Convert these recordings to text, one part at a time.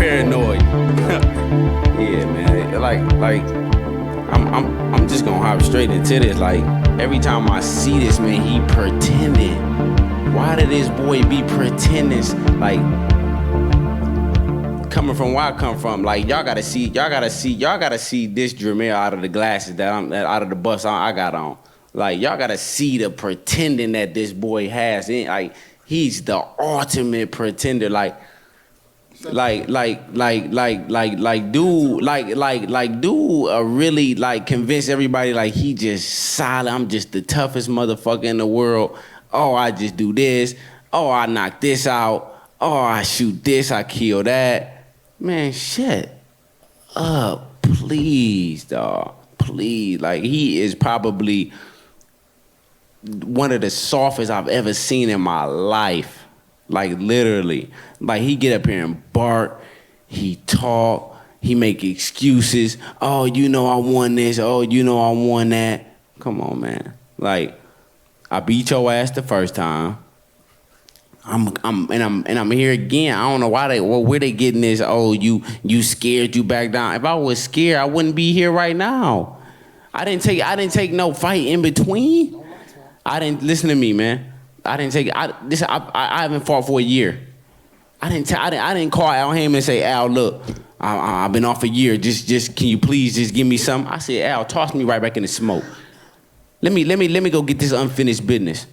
paranoid. Yeah, man. Like, I'm just gonna hop straight into this. Like, every time I see this man, he pretending. Why did this boy be pretending? Like, coming from where I come from, like y'all gotta see this Jermall out of the glasses out of the bus I got on. Like, y'all gotta see the pretending that this boy has. Like, he's the ultimate pretender. Like dude really like convince everybody like he just solid. I'm just the toughest motherfucker in the world. Oh, I just do this. Oh, I knock this out. Oh, I shoot this. I kill that. Man, shut up, please, dawg. Please. Like, he is probably one of the softest I've ever seen in my life. Like, literally. Like, he get up here and bark. He talk. He make excuses. Oh, you know I won this. Oh, you know I won that. Come on, man. Like, I beat your ass the first time. I'm here again. I don't know where they getting this. Oh, you scared, you back down. If I was scared, I wouldn't be here right now. I didn't take no fight in between. I didn't listen to me, man. I haven't fought for a year. I didn't call Al Haymon and say, Al, look, I've been off a year. Just can you please just give me something? I said, Al, toss me right back in the smoke. Let me go get this unfinished business.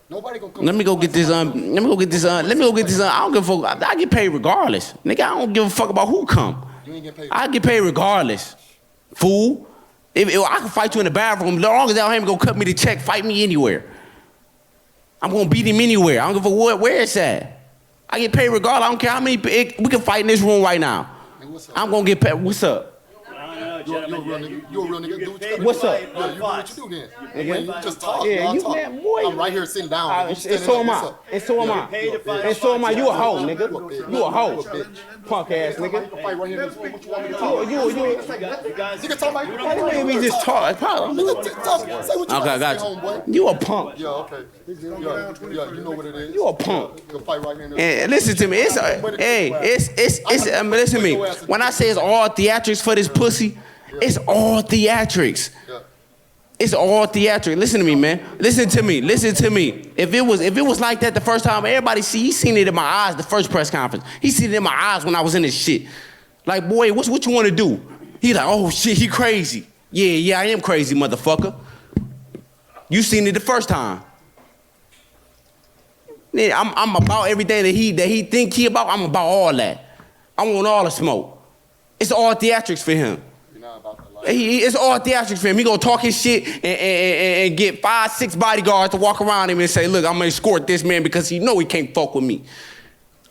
Let me go get this. I don't give a fuck. I get paid regardless, nigga. I don't give a fuck about who come. You ain't get paid. I get paid regardless, fool. If I can fight you in the bathroom, as long as Al Haymon gonna cut me the check, fight me anywhere. I'm gonna beat him anywhere. I don't give a fuck where it's at. I get paid regardless. I don't care how many. We can fight in this room right now. Hey, I'm gonna get paid. What's up? You're a real nigga. Do what you gotta What's up? Yeah, you do what you do then. You just talk. Yeah, you talk. Man, boy. I'm right here sitting down. And so am I. And so am I. And so am I. You a hoe, nigga. You a hoe. Punk ass nigga. Fight right here in this room. What you want me to talk? You can talk about you. Let me just talk. Say what you okay, I got you. You a punk. Yeah, okay. Yeah, you know what it is. You a punk. You'll fight right here in this room. Listen to me. Listen to me. When I say it's all theatrics for this pussy, it's all theatrics. It's all theatrics. Listen to me, man. Listen to me. If it was like that the first time, everybody he seen it in my eyes the first press conference. He seen it in my eyes when I was in this shit. Like, boy, what you want to do? He like, oh shit, he crazy. Yeah, I am crazy, motherfucker. You seen it the first time. Yeah, I'm about everything that he think he about. I'm about all that. I want all the smoke. It's all theatrics for him. It's all theatrics for him. He gonna talk his shit and get 5-6 bodyguards to walk around him and say, look, I'm gonna escort this man because he know he can't fuck with me.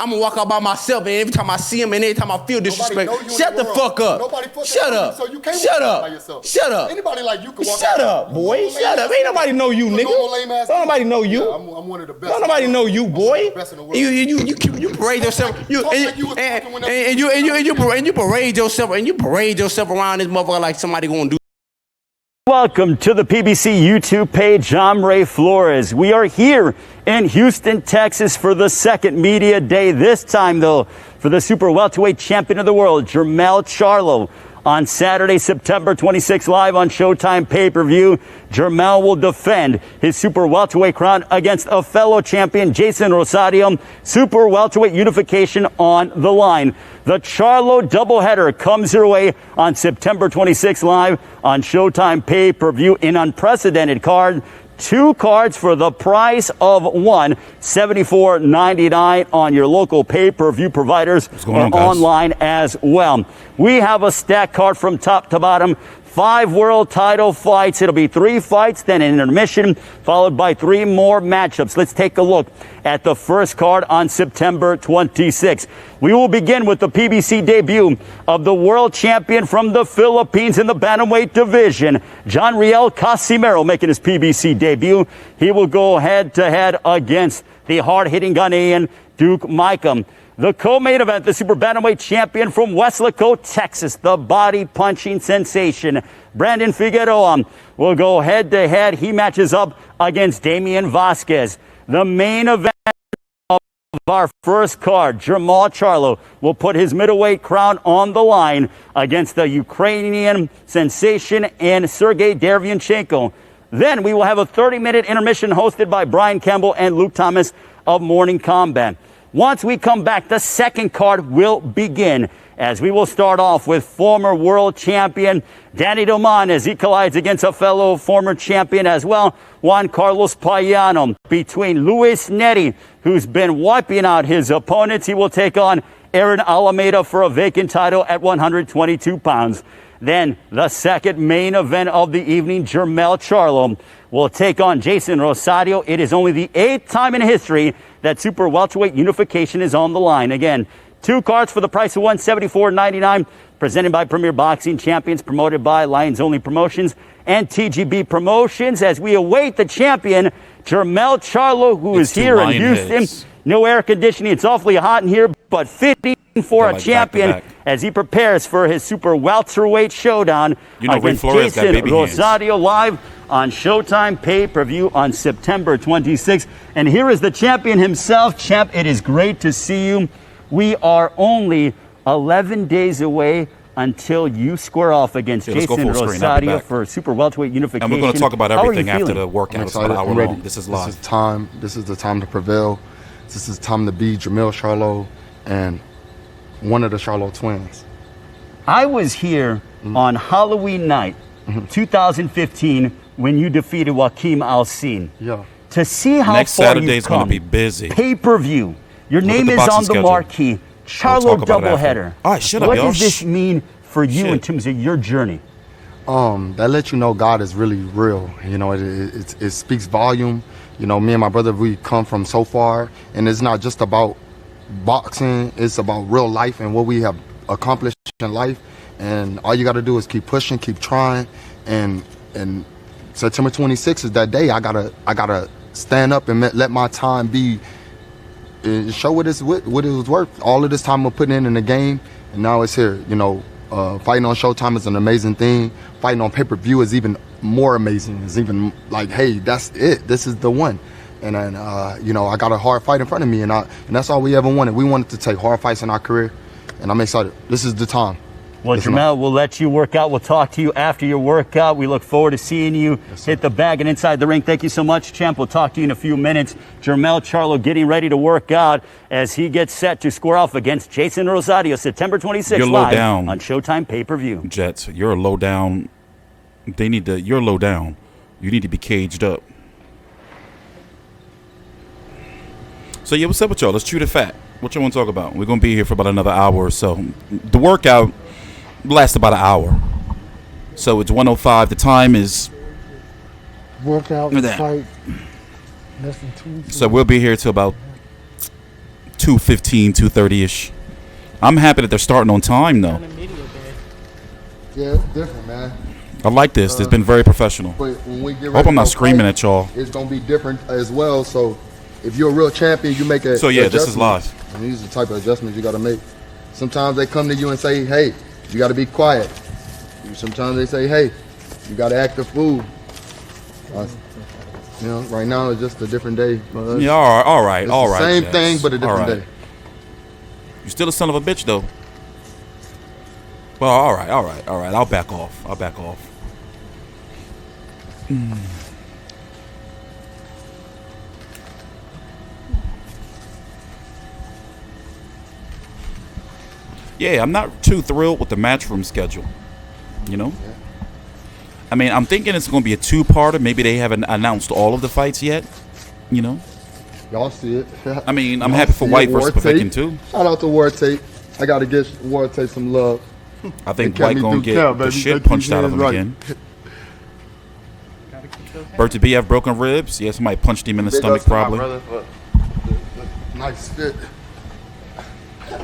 I'm gonna walk out by myself, and every time I see him and every time I feel disrespect, shut the fuck up. Shut up. So you can't shut up. by yourself. Shut up. Anybody like you can walk Shut up, boy. Shut up. Ain't nobody know you, nigga. Don't nobody know you. Yeah, I'm one of the best. Don't nobody know you, boy. You parade yourself. You parade yourself around this motherfucker like somebody gonna do. Welcome to the PBC YouTube page. I'm Ray Flores. We are here in Houston, Texas for the second media day. This time, though, for the super welterweight champion of the world, Jermall Charlo. On Saturday, September 26th, live on Showtime pay-per-view, Jermall will defend his super welterweight crown against a fellow champion, Jeison Rosario. Super welterweight unification on the line. The Charlo doubleheader comes your way on September 26th, live on Showtime pay-per-view. An unprecedented card. 2 cards for the price of one, $74.99 on your local pay-per-view providers or online as well. We have a stacked card from top to bottom. 5 world title fights. It'll be 3 fights, then an intermission, followed by 3 more matchups. Let's take a look at the first card on September 26th. We will begin with the PBC debut of the world champion from the Philippines in the bantamweight division, Jonriel Casimero, making his PBC debut. He will go head-to-head against the hard-hitting Ghanaian Duke Micah. The co-main event, the super bantamweight champion from Weslaco, Texas, the body-punching sensation, Brandon Figueroa, will go head-to-head. He matches up against Damian Vasquez. The main event of our first card, Jermall Charlo will put his middleweight crown on the line against the Ukrainian sensation and Sergiy Derevyanchenko. Then we will have a 30-minute intermission hosted by Brian Campbell and Luke Thomas of Morning Combat. Once we come back, the second card will begin, as we will start off with former world champion Danny Doman as he collides against a fellow former champion as well, Juan Carlos Payano. Between Luis Neri, who's been wiping out his opponents, he will take on Aaron Alameda for a vacant title at 122 pounds. Then the second main event of the evening, Jermall Charlo will take on Jeison Rosario. It is only the 8th time in history that super welterweight unification is on the line. Again, 2 cards for the price of $174.99, presented by Premier Boxing Champions, promoted by Lions Only Promotions and TGB Promotions, as we await the champion, Jermall Charlo, who is here in Houston. No air conditioning. It's awfully hot in here, but fitting for a champion as he prepares for his super welterweight showdown against Jeison Rosario, live on Showtime pay-per-view on September 26th. And here is the champion himself. Champ, it is great to see you. We are only 11 days away until you square off against Jeison Rosario for super welterweight unification. And we're going to talk about everything after the workout. It's about an hour long. This is live. This is the time to prevail. This is time to be Jermall Charlo and one of the Charlo twins. I was here on Halloween night, 2015, when you defeated Joaquim Alcine. Yeah. To see how next far Saturday you've is going to come, be busy. Pay-per-view. Your name is on the marquee. CHARLO doubleheader. All right, shut up, What y'all. does this mean for you in terms of your journey? That lets you know God is really real. You know, it speaks volume. You know, me and my brother, we come from so far, and it's not just about boxing. It's about real life and what we have accomplished in life. And all you got to do is keep pushing, keep trying. And September 26th is that day. I gotta stand up and let my time be. Show what it was worth. All of this time we're putting in the game, and now it's here. You know, fighting on Showtime is an amazing thing. Fighting on pay-per-view is even more amazing. It's even like, hey, that's it. This is the one. And then, you know, I got a hard fight in front of me, and that's all we ever wanted. We wanted to take hard fights in our career, and I'm excited. This is the time. Well, Jermall, we'll let you work out. We'll talk to you after your workout. We look forward to seeing you hit the bag and inside the ring. Thank you so much, champ. We'll talk to you in a few minutes. Jermall Charlo getting ready to work out as he gets set to square off against Jeison Rosario, September 26th, live on Showtime pay-per-view. Jets, you're a low down. You're low down. You need to be caged up. So, yeah, what's up with y'all? Let's chew the fat. What you want to talk about? We're going to be here for about another hour or so. The workout lasts about an hour. So it's 1:05. The time is workout and fight less than 2 weeks. So we'll be here till about 2:15, 2:30ish. I'm happy that they're starting on time though. Yeah, it's different, man. I like this. It's been very professional. But when we get ready Hope I'm not to screaming fight, at y'all. It's gonna be different as well. So if you're a real champion, you make a So yeah, this is live. And these are the type of adjustments you got to make. Sometimes they come to you and say, hey, you got to be quiet. Sometimes they say, hey, you got to act a fool. You know, right now it's just a different day. Yeah, all right. Same Jets. thing, but a different day. You're still a son of a bitch, though. Well, all right. I'll back off. Yeah, I'm not too thrilled with the matchroom schedule. You know? Yeah. I mean, I'm thinking it's going to be a 2-parter. Maybe they haven't announced all of the fights yet. You know? Y'all see it. I mean, I'm happy for Whyte versus Povetkin, too. Shout out to War Tape. I got to give War Tape some love. I think Whyte going to get the shit punched out of him again. Berta BF broken ribs. Yeah, somebody punched him in the stomach, probably. Nice fit.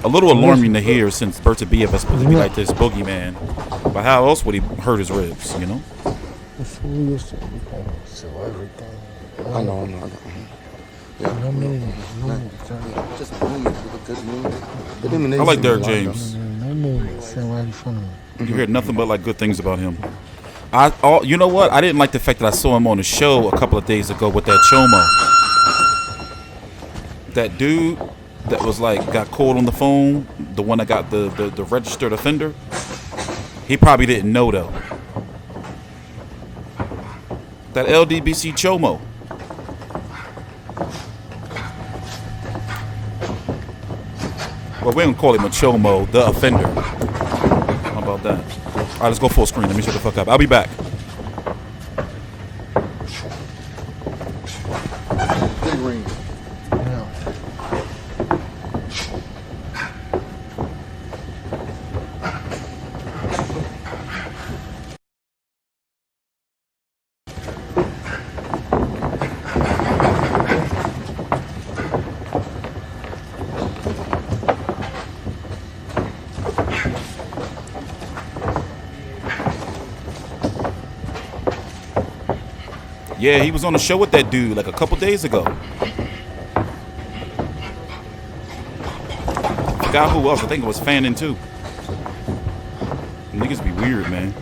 A little alarming to hear since Berta BF is supposed to be like this boogeyman. But how else would he hurt his ribs, you know? I know. I like Derrick James. You hear nothing but like good things about him. You know what? I didn't like the fact that I saw him on the show a couple of days ago with that Chomo. That dude that was like got called on the phone, the one that got the registered offender, he probably didn't know though. That LDBC Chomo. Well, we don't call him a Chomo, the offender. How about that? All right, let's go full screen. Let me shut the fuck up. I'll be back. Big ring. Yeah. Yeah, he was on the show with that dude like a couple days ago. Forgot who else. I think it was Fannin too. Niggas be weird, man.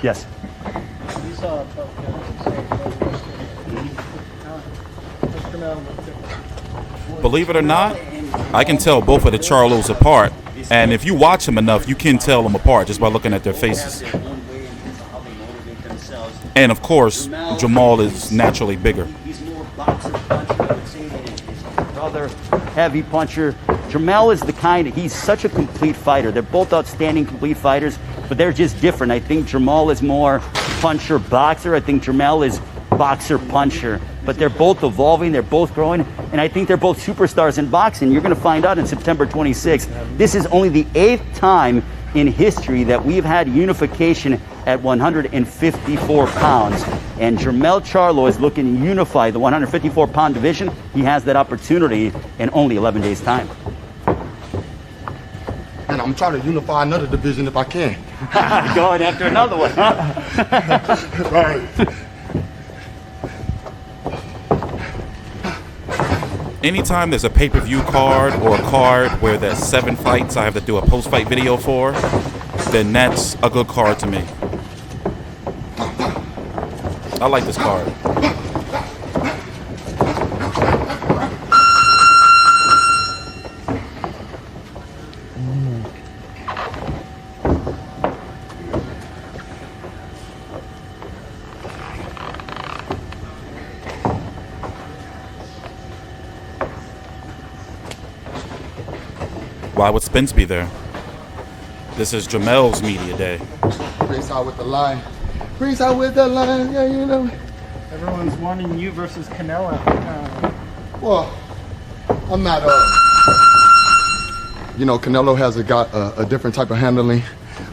Yes. Believe it or not, I can tell both of the Charlos apart. And if you watch them enough, you can tell them apart just by looking at their faces. And of course, Jermall is naturally bigger. Other heavy puncher. Jermell is the kind, he's such a complete fighter. They're both outstanding complete fighters, but they're just different. I think Jermall is more puncher boxer. I think Jermell is boxer puncher. But they're both evolving, they're both growing, and I think they're both superstars in boxing. You're going to find out on September 26th. This is only the 8th time in history that we've had unification at 154 pounds. And Jermell Charlo is looking to unify the 154-pound division. He has that opportunity in only 11 days' time. And I'm trying to unify another division if I can. Going after another one, huh? Right. Anytime there's a pay-per-view card or a card where there's 7 fights I have to do a post-fight video for, then that's a good card to me. I like this card. Why would Spence be there? This is Jermell's media day. Breeze out with the line. Breeze out with the line. Yeah, you know. Everyone's wanting you versus Canelo. Well, I'm not. You know, Canelo has got a different type of handling.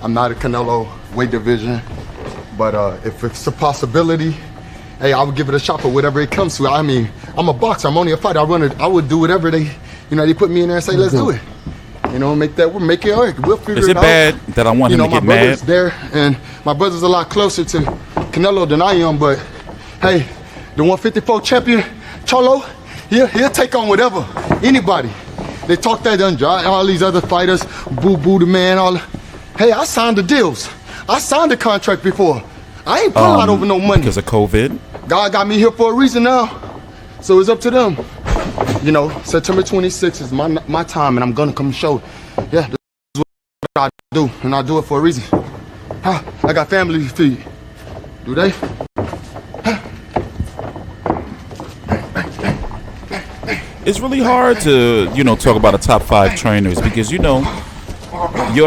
I'm not a Canelo weight division, but if it's a possibility, hey, I would give it a shot for whatever it comes to. I mean, I'm a boxer. I'm only a fighter. I would do whatever they put me in there and say, let's do it. You know, make it work. We'll figure it out. Is it bad that I want him to get mad? My brother's there, and my brother's a lot closer to Canelo than I am, but hey, the 154 champion, Charlo, he'll take on whatever, anybody. They talk that Andrade, all these other fighters, Boo the man, all. Hey, I signed the deals. I signed the contract before. I ain't pulling out over no money. Because of COVID? God got me here for a reason now, so it's up to them. You know, September 26th is my time, and I'm gonna come show. Yeah, this is what I do, and I do it for a reason. I got family to feed. Do they? It's really hard to, talk about the top 5 trainers because, you'll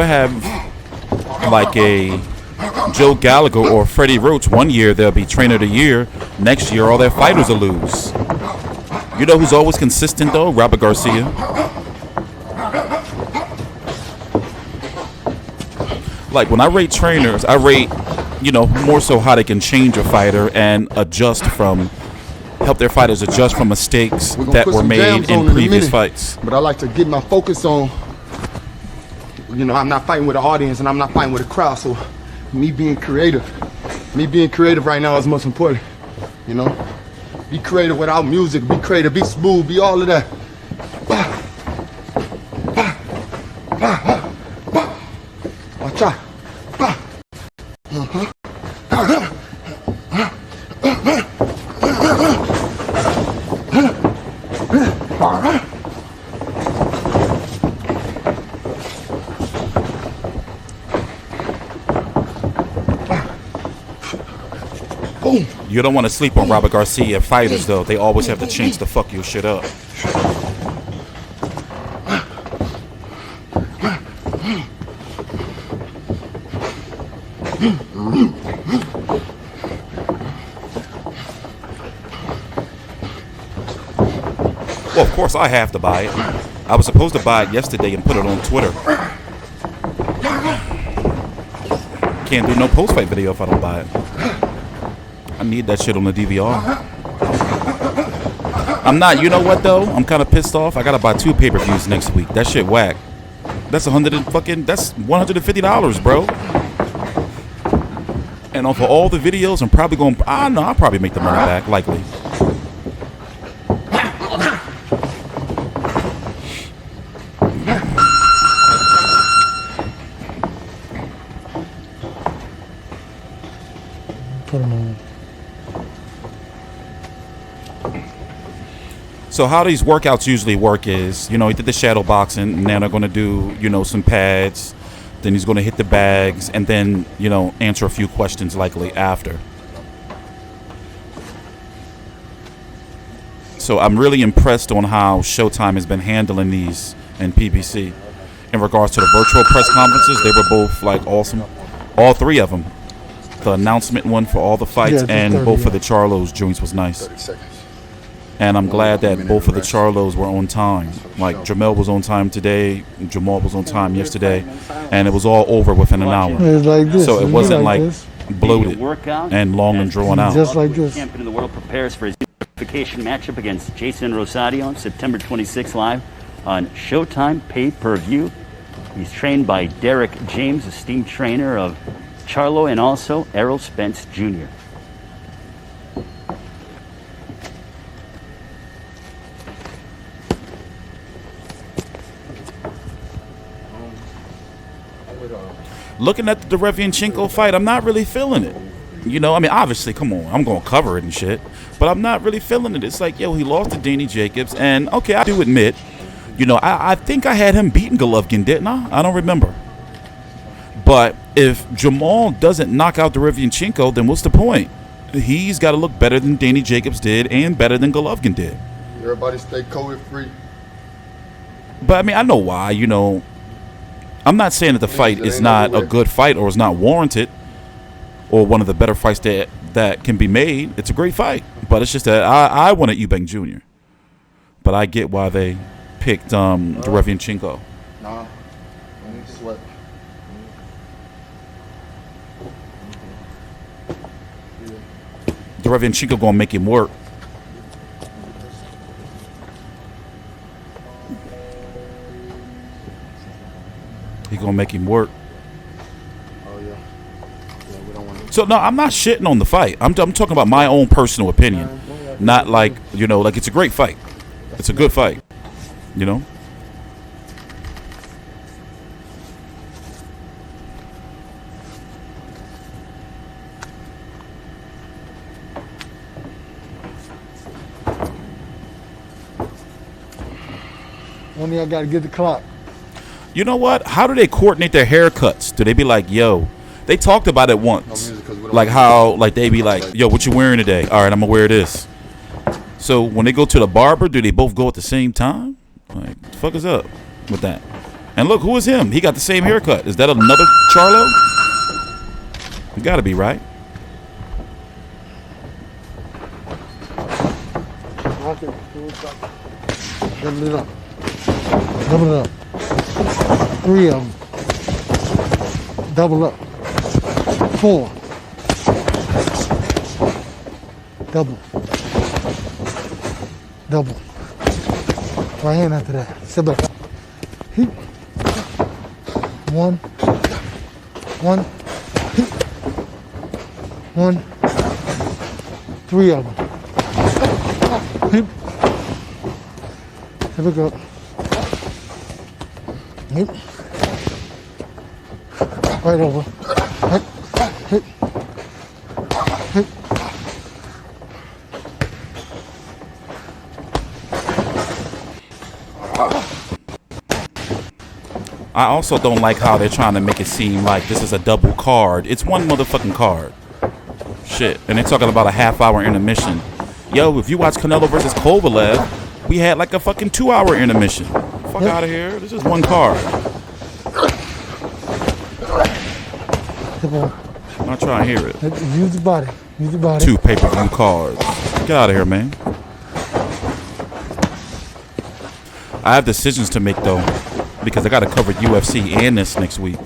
have like a Joe Gallagher or Freddie Roach. One year they'll be trainer of the year. Next year all their fighters will lose. You know who's always consistent though? Robert Garcia. Like when I rate trainers, I rate, more so how they can change a fighter and adjust from help their fighters adjust from mistakes We're gonna that put were some made jams on in in a previous minute. fights. But I like to get my focus on, you know, I'm not fighting with an audience and I'm not fighting with a crowd. So me being creative right now is most important, you know? Be creative without music, be creative, be smooth, be all of that. Watch out. You don't want to sleep on Robert Garcia fighters, though. They always have the chance to fuck your shit up. Well, of course I have to buy it. I was supposed to buy it yesterday and put it on Twitter. Can't do no post-fight video if I don't buy it. I need that shit on the DVR. I'm not, you know what though? I'm kind of pissed off. I gotta buy 2 pay-per-views next week. That shit whack. That's $150, bro. And for all the videos, I'm probably going. I know I'll probably make the money back, likely. Put them on. So how these workouts usually work is, you know, he did the shadow boxing, and now they're going to do, you know, some pads. Then he's going to hit the bags, and then, you know, answer a few questions likely after. So I'm really impressed on how Showtime has been handling these in PBC. In regards to the virtual press conferences, they were both, like, awesome. All 3 of them. The announcement one for all the fights and 30, both of the Charlos joints was nice. 30 seconds. And I'm glad that both of the Charlos were on time. Like, Jermell was on time today, Jermall was on time yesterday, and it was all over within an hour. It's like this. So it wasn't like this. bloated and long and drawn out. Just like this. Champion of the world prepares for his unification matchup against Jeison Rosario on September 26 live on Showtime pay-per-view. He's trained by Derrick James, esteemed trainer of Charlo, and also Errol Spence Jr. Looking at the Derevyanchenko fight, I'm not really feeling it. You know, I mean, obviously, come on, I'm going to cover it and shit, but I'm not really feeling it. It's like, yo, he lost to Danny Jacobs, and okay, I do admit, you know, I think I had him beating Golovkin, didn't I? I don't remember. But if Jermall doesn't knock out Derevyanchenko, then what's the point? He's got to look better than Danny Jacobs did and better than Golovkin did. Everybody stay COVID-free. But, I mean, I know why, you know. I'm not saying that the fight is not a good fight or is not warranted or one of the better fights that can be made. It's a great fight. But it's just that I wanted Eubank Jr. But I get why they picked Derevyanchenko. Nah, I need sweat. Derevyanchenko going to make him work. He's going to make him work. Oh, yeah. Yeah, we don't want to. So, no, I'm not shitting on the fight. I'm talking about my own personal opinion. Not like, you know, like it's a great fight. It's a good fight, you know? Only I got to get the clock. You know what? How do they coordinate their haircuts? Do they be like, yo, they talked about it once. Like how, like they be like, yo, what you wearing today? All right, I'm going to wear this. So when they go to the barber, do they both go at the same time? Like, what the fuck is up with that? And look, who is him? He got the same haircut. Is that another Charlo? You got to be, right? Double it up. Double it up. 3 of them. Double up. 4. Double. double. Right hand after that. Step back. Heat. 1. 1. Heat. 1. 3 of them. Heat. Here we go. Heat. Right over. Hit. Hit. Hit. I also don't like how they're trying to make it seem like this is a double card. It's one motherfucking card. Shit. And they're talking about a half-hour intermission. Yo, if you watch Canelo versus Kovalev, we had like a fucking 2-hour intermission. Fuck out of here. This is one card. I'm not trying to hear it. Use the body. Use the body. 2 pay-per-view cards. Get out of here, man. I have decisions to make, though, because I got to cover UFC and this next week.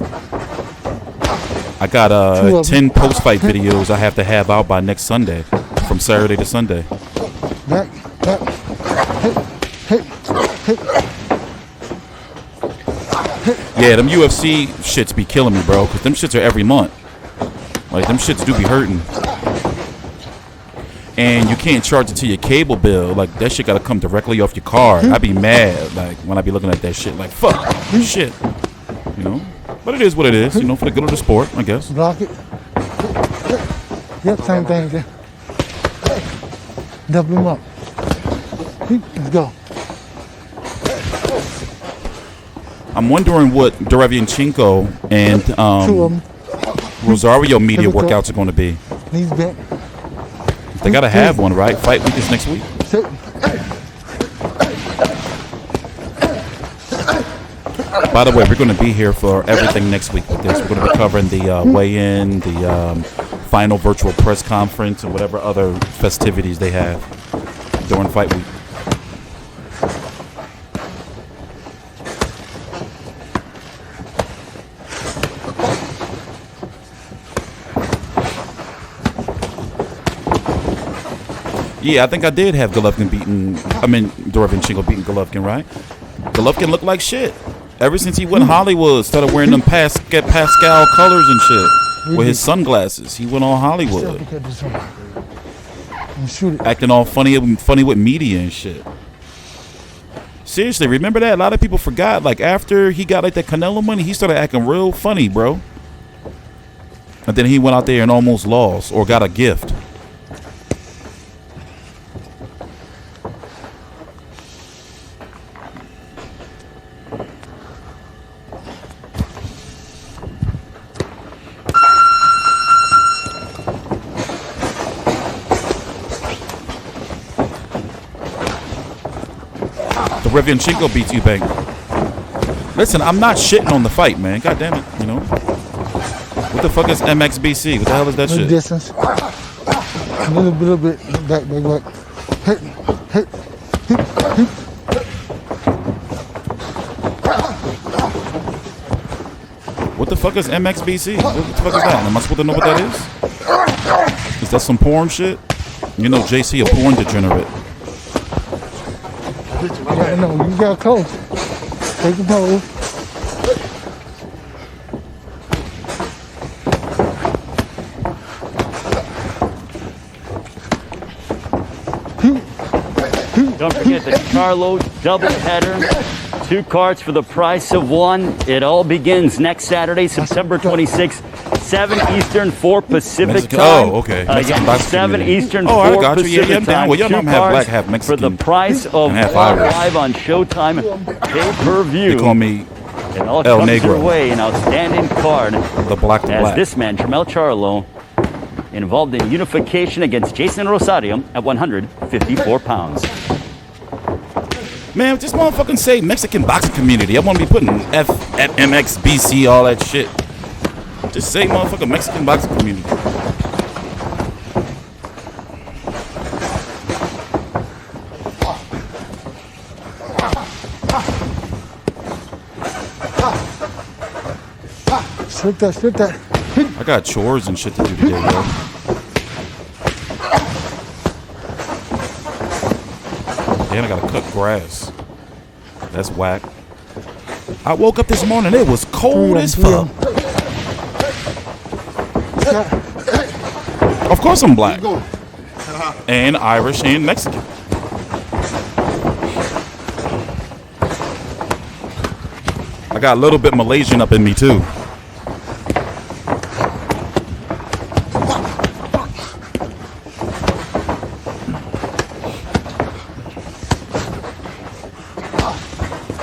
I got 10 post-fight videos I have to have out by next Sunday, from Saturday to Sunday. Back, back, hit, hit, hit. Yeah, them UFC shits be killing me, bro, because them shits are every month. Like, them shits do be hurting. And you can't charge it to your cable bill. Like, that shit got to come directly off your card. I be mad, like, when I be looking at that shit. Like, fuck, shit. You know? But it is what it is, you know, for the good of the sport, I guess. Block it. Yep, same thing there. Double him up. Let's go. I'm wondering what Derevyanchenko and 2 of them. Rosario media workouts are going to be. Knees back. They got to have one, right? Fight week is next week. Sit. By the way, we're going to be here for everything next week with this. We're going to be covering the weigh-in, the final virtual press conference, and whatever other festivities they have during fight week. Yeah, I think I did have Derevyanchenko beating Golovkin, right? Golovkin looked like shit. Ever since he went Hollywood, started wearing them Pascal colors and shit with his sunglasses. He went on Hollywood. Acting all funny with media and shit. Seriously, remember that? A lot of people forgot. Like, after he got like that Canelo money, he started acting real funny, bro. And then he went out there and almost lost or got a gift. Derevyanchenko beats Eubank. Listen, I'm not shitting on the fight, man. God damn it, you know. What the fuck is MXBC? What the hell is that shit? Distance. A little bit back. Hit, hit, hit, hit. What the fuck is MXBC? What the fuck is that? Am I supposed to know what that is? Is that some porn shit? You know JC a porn degenerate. Yeah, no, you got close. Take the pose. Don't forget the Charlo doubleheader. 2 cards for the price of 1. It all begins next Saturday, September 26th, 7 Eastern, 4 Pacific time. Oh, okay. Again, 7 Eastern, 4 I got you. Pacific Yeah, I'm down. time. Well, your 2 mom half cards black, half Mexican. for the price of half 1 Irish. live on Showtime pay-per-view. They call me It all El comes Negro. your way, an outstanding card. the black to As black. this man, Jermall Charlo, involved in unification against Jeison Rosario at 154 pounds. Man, just motherfucking say Mexican boxing community. I want to be putting F at MXBC, all that shit. Just say motherfucking Mexican boxing community. Slip that. I got chores and shit to do today, yo. Then I gotta cut grass. That's whack. I woke up this morning, it was cold as fuck. Of course I'm black. And Irish and Mexican. I got a little bit Malaysian up in me too.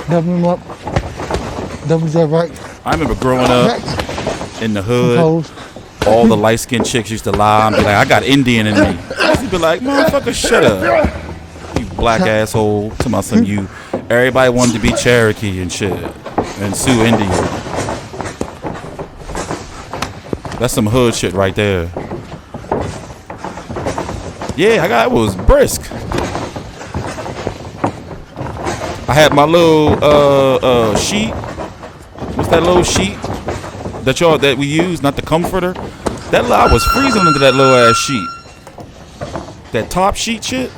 Double him up. Double that right. I remember growing up in the hood, all the light-skinned chicks used to lie and be like, I got Indian in me. You'd be like, motherfucker, shut up. You black asshole. To my son, you. Everybody wanted to be Cherokee and shit. And Sioux Indian. That's some hood shit right there. Yeah, I was brisk. I had my little sheet. What's that little sheet that we use? Not the comforter. I was freezing under that little ass sheet. That top sheet shit.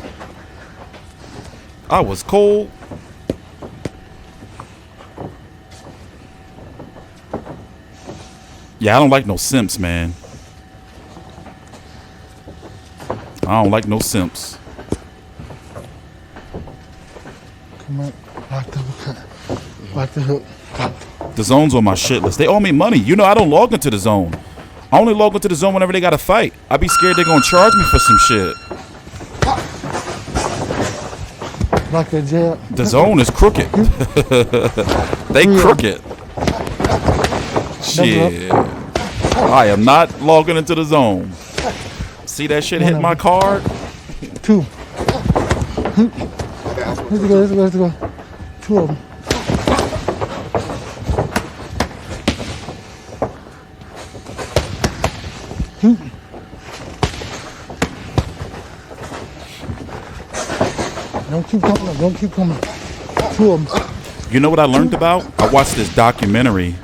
I was cold. Yeah, I don't like no simps, man. I don't like no simps. Come on, lock the hook. Lock the hook. The zone's on my shit list. They owe me money. You know I don't log into the zone. I only log into the zone whenever they got a fight. I be scared they're gonna charge me for some shit. Lock that jab. The zone is crooked. They crooked. Shit. I am not logging into the zone. See that shit hit my card? 2. Let's go. 2 of them. Don't keep coming. 2 of them. You know what I learned about? I watched this documentary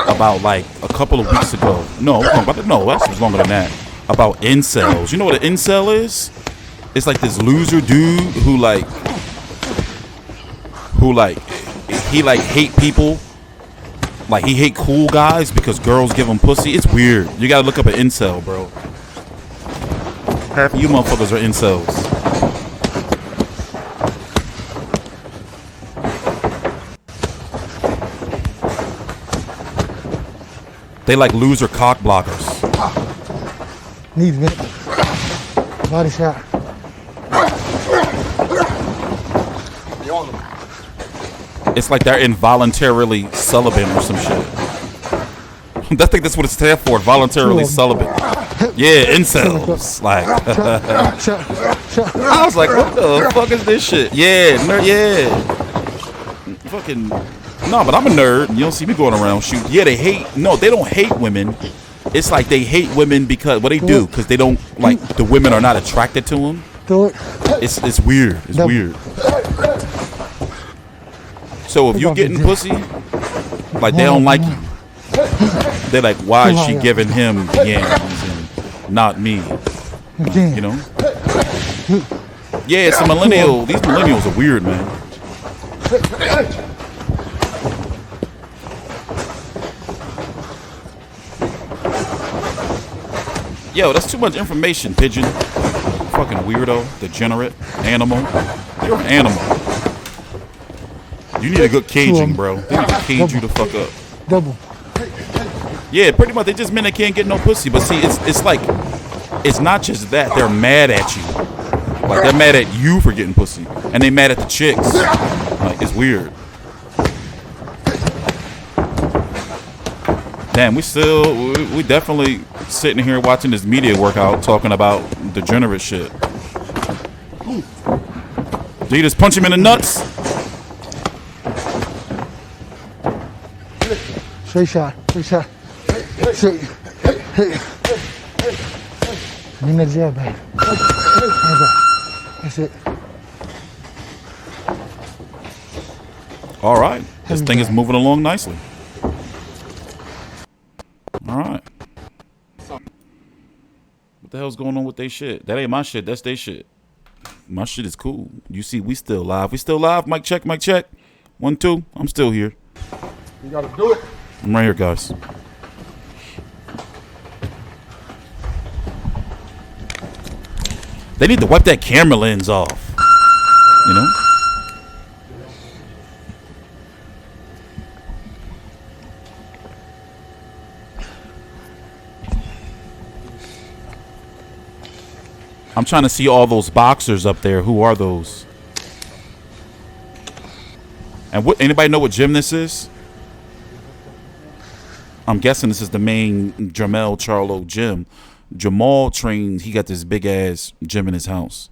about like a couple of weeks ago. No, that was longer than that. About incels. You know what an incel is? It's like this loser dude who hate people. Like he hate cool guys because girls give him pussy. It's weird. You gotta look up an incel, bro. Half of you motherfuckers are incels. They like loser cock blockers. Knees bent. Body shot. It's like they're involuntarily celibate or some shit. I think that's what it stands for, voluntarily celibate. Yeah, incels. Like, I was like, what the fuck is this shit? Yeah, fucking, no, but I'm a nerd. You don't see me going around shooting. Yeah, they don't hate women. It's like they hate women because, what they do, because they don't, like, the women are not attracted to them. It's weird. It's weird. So if you getting pussy, like they don't like you. They're like, why is she giving him yams and not me? You know? Yeah, it's a millennial. These millennials are weird, man. Yo, that's too much information, pigeon. Fucking weirdo, degenerate, animal. You're an animal. You need a good caging, bro. They need to cage you the fuck up. Double. Yeah, pretty much. They just mean they can't get no pussy. But see, it's like, it's not just that. They're mad at you. Like, they're mad at you for getting pussy. And they mad at the chicks. Like, it's weird. Damn, we definitely sitting here watching this media workout talking about degenerate shit. Do you just punch him in the nuts? Straight shot. Straight. Bring that jab back. That's it. All right. This thing is moving along nicely. All right. What the hell's going on with they shit? That ain't my shit. That's they shit. My shit is cool. You see, we still live. We still live. Mic check, mic check. 1, 2. I'm still here. You gotta do it. I'm right here, guys. They need to wipe that camera lens off. You know? I'm trying to see all those boxers up there. Who are those? And what? Anybody know what gym this is? I'm guessing this is the main Jermall Charlo gym. Jermall trains. He got this big ass gym in his house.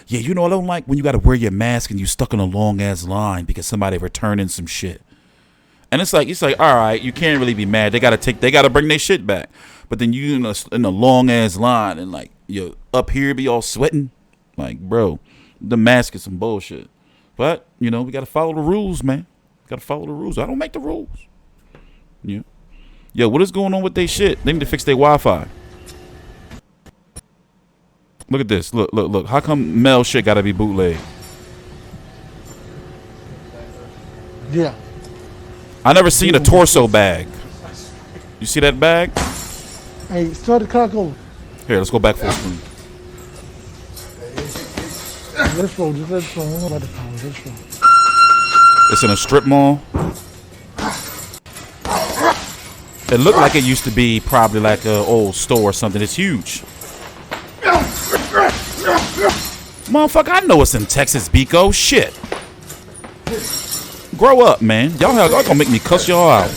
Yeah, you know I don't like when you got to wear your mask and you stuck in a long ass line because somebody returning some shit. And it's like all right, you can't really be mad. They gotta bring their shit back. But then you in a long ass line and like you up here be all sweating. Like, bro, the mask is some bullshit. But you know we gotta follow the rules, man. Gotta follow the rules. I don't make the rules. Yeah. Yo, what is going on with their shit? They need to fix their Wi-Fi. Look at this. Look. How come Mel shit gotta be bootleg? Yeah. I never seen a torso bag. You see that bag? Hey, start the clock over. Here, let's go back full screen. Let's roll. Let's roll. Let's roll. It's in a strip mall. It looked like it used to be probably like an old store or something. It's huge. Motherfucker, I know it's in Texas, Biko. Shit. Grow up, man. Y'all gonna make me cuss y'all out.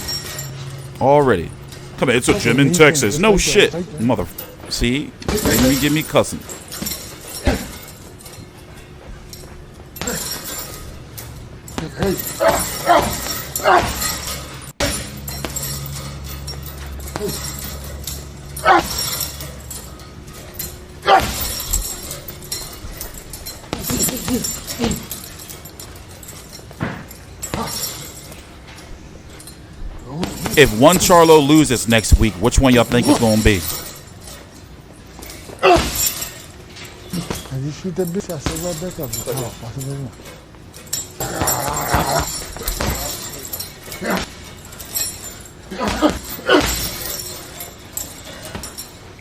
Already. Come on, it's a gym in Texas. No shit. Mother. See? Let me get me cussing. If one Charlo loses next week, which one y'all think it's gonna be? Can you shoot that bitch? I said right back up.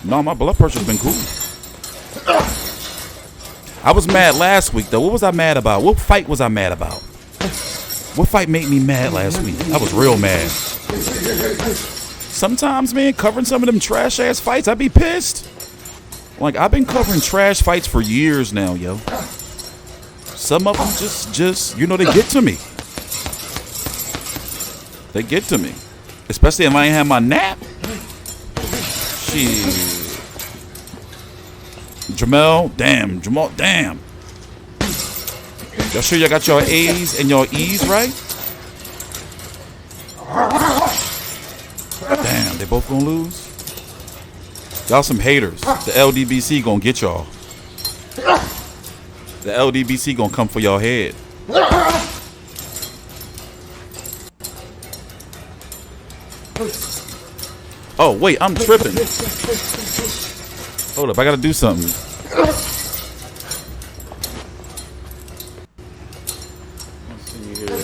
No, my blood pressure's been cool. I was mad last week though. What was I mad about? What fight was I mad about? What fight made me mad last week? I was real mad. Sometimes, man, covering some of them trash ass fights, I'd be pissed. Like, I've been covering trash fights for years now, yo. Some of them just, you know, they get to me. They get to me. Especially if I ain't have my nap. Shit. Jermell, damn. Y'all sure y'all got your A's and your E's right? Damn, they both gonna lose? Y'all some haters. The LDBC gonna get y'all. The LDBC gonna come for y'all head. Oh, wait, I'm tripping. Hold up, I gotta do something. Let's see here.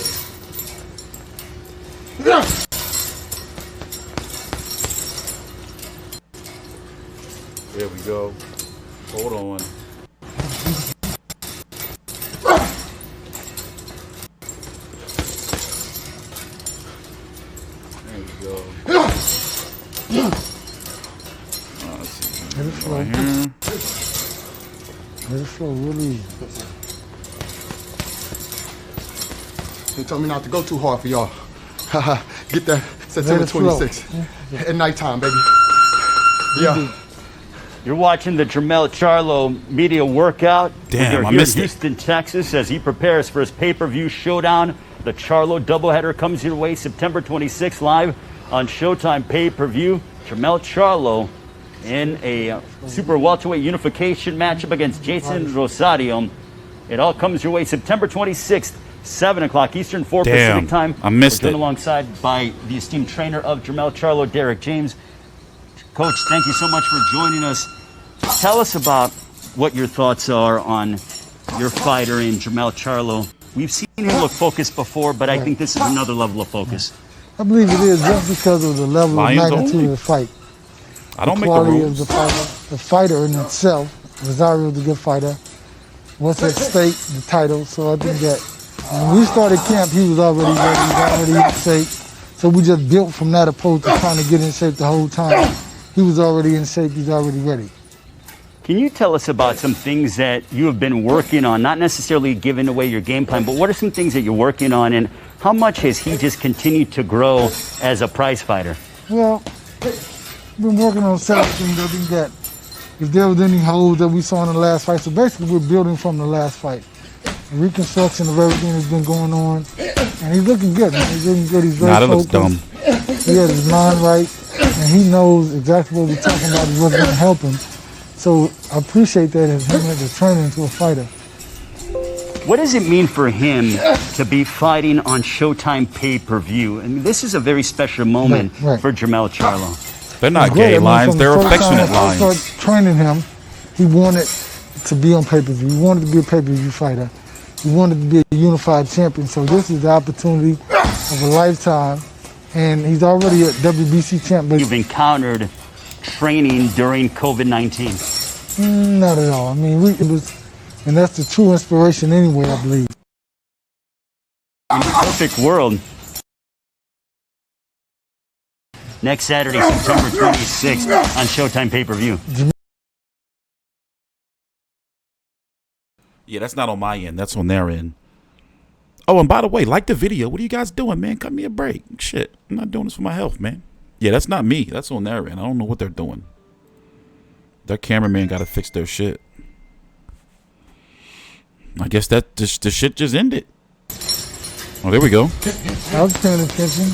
There we go. Hold on. There we go. Let's see. Right here. Let's go, really. They told me not to go too hard for y'all. Get that September 26th at nighttime, baby. Yeah. You're watching the Jermell Charlo media workout. Damn, I here missed in it. Houston, Texas, as he prepares for his pay-per-view showdown. The Charlo doubleheader comes your way September 26th, live on Showtime pay-per-view. Jermell Charlo in a super welterweight unification matchup against Jeison Rosario. It all comes your way September 26th, 7 o'clock Eastern, 4 Pacific time. I missed We're it. joined alongside by the esteemed trainer of Jermell Charlo, Derrick James. Coach, thank you so much for joining us. Tell us about what your thoughts are on your fighter in Jermall Charlo. We've seen him look focused before, but I think this is another level of focus. I believe it is just because of the level of magnitude of the fight. I don't the make the quality rules. of the fighter in itself. Rosario is a good fighter. What's at stake, the title. So I think that when we started camp, he was already ready. He was already in shape. So we just built from that opposed to trying to get in shape the whole time. He was already in shape. He's already ready. Can you tell us about some things that you have been working on, not necessarily giving away your game plan, but what are some things that you're working on, and how much has he just continued to grow as a prize fighter? Well, we've been working on several things. I think that if there was any holes that we saw in the last fight, so basically we're building from the last fight. The reconstruction of everything that's been going on, and he's looking good, man. He's looking good. He's very That looks focused. dumb. He has his mind right, and he knows exactly what we're talking about and what's going to help him. So I appreciate that as him as a trainer into a fighter. What does it mean for him to be fighting on Showtime pay-per-view? I mean, this is a very special moment Right. for Jermall Charlo. They're not Great. gay I mean, lions. from the They're first time affectionate I lions. started training him, he wanted to be on pay-per-view. He wanted to be a pay-per-view fighter. He wanted to be a unified champion. So this is the opportunity of a lifetime. And he's already a WBC champ. But You've encountered training during COVID-19. not at all. I mean, and that's the true inspiration anyway, I believe. In a perfect world, next Saturday, September 26th on Showtime pay-per-view. Yeah, that's not on my end. That's on their end. Oh, and by the way, like the video. What are you guys doing, man? Cut me a break. Shit, I'm not doing this for my health, man. Yeah, that's not me. That's on their end. I don't know what they're doing. Their cameraman got to fix their shit. I guess that the shit just ended. Oh, there we go. I was paying attention.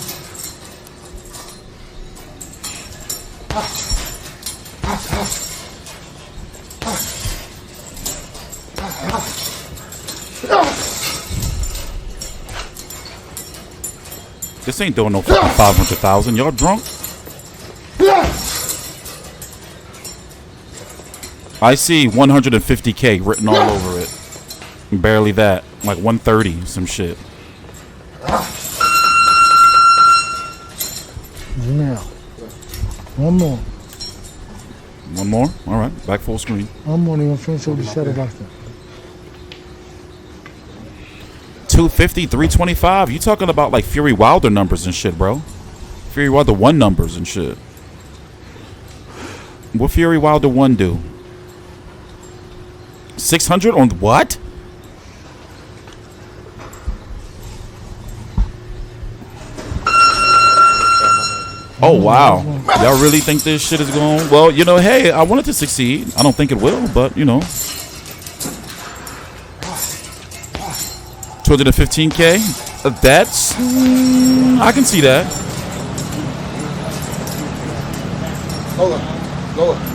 This ain't doing no fucking 500,000. Y'all drunk? I see 150K written all over it. Barely that. Like 130, some shit. Yeah. One more. One more? All right. Back full screen. One more. They're going to finish with the shadow boxer. 250, 325. You talking about like Fury Wilder numbers and shit, bro. Fury Wilder 1 numbers and shit. What Fury Wilder 1 do? 600 on what? Oh, wow. Y'all really think this shit is going? Well, you know, hey, I want it to succeed. I don't think it will, but, you know. 215K? That's... I can see that. Hold on. Lower.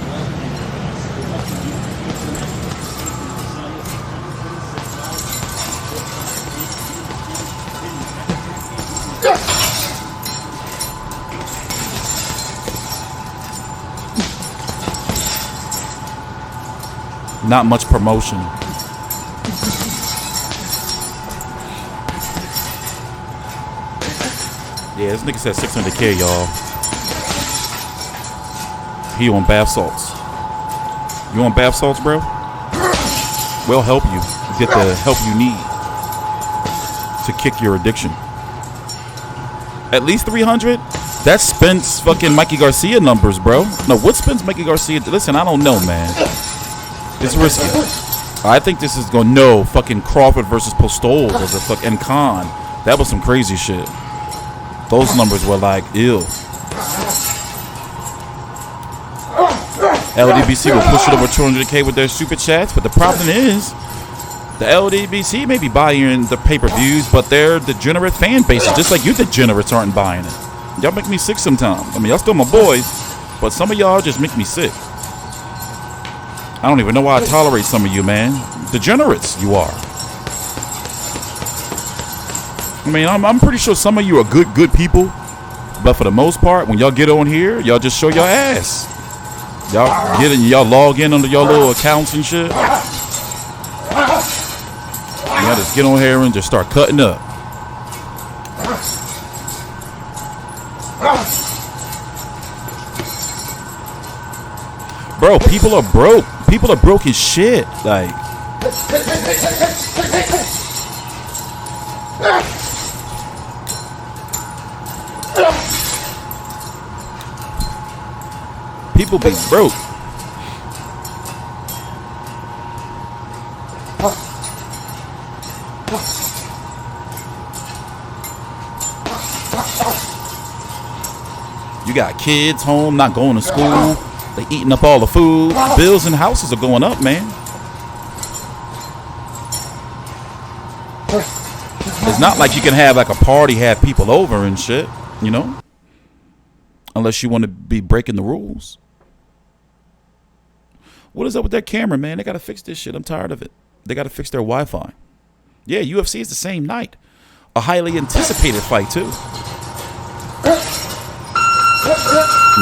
Not much promotion. Yeah, this nigga said 600K, y'all. He on bath salts. You on bath salts, bro? We'll help you get the help you need to kick your addiction. At least 300? That spends fucking Mikey Garcia numbers, bro. No, what spends Mikey Garcia? Listen, I don't know, man. It's risky. I think this is going no fucking Crawford versus Postol as a fucking con. That was some crazy shit. Those numbers were like, ew. LDBC will push it over 200K with their super chats, but the problem is the LDBC may be buying the pay-per-views, but they're degenerate fan bases, just like you degenerates aren't buying it. Y'all make me sick sometimes. I mean, y'all still my boys, but some of y'all just make me sick. I don't even know why I tolerate some of you, man. Degenerates, you are. I mean, I'm pretty sure some of you are good people, but for the most part, when y'all get on here, y'all just show your ass. Y'all log in under your little accounts and shit. Y'all just get on here and just start cutting up. Bro, people are broke. People are broke as shit. Like, people be broke. You got kids home, not going to school. They eating up all the food. Bills and houses are going up, man. It's not like you can have like a party, have people over and shit, you know? Unless you want to be breaking the rules. What is up with that camera, man? They got to fix this shit. I'm tired of it. They got to fix their Wi-Fi. Yeah, UFC is the same night. A highly anticipated fight, too.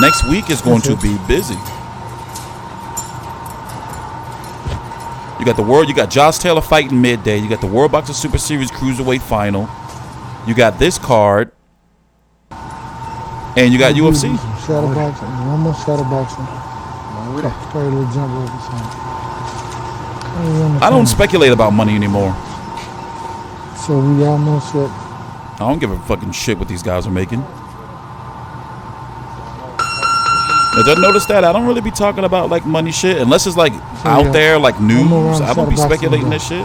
Next week is going to be busy. You got Josh Taylor fighting midday. You got the World Boxing Super Series Cruiserweight final. You got this card. And you got UFC. Shadow boxing. One more shadow boxing. I don't speculate about money anymore. So we almost at. I don't give a fucking shit what these guys are making. Did you notice that? I don't really be talking about like money shit unless it's like out there like news. I don't be speculating that shit.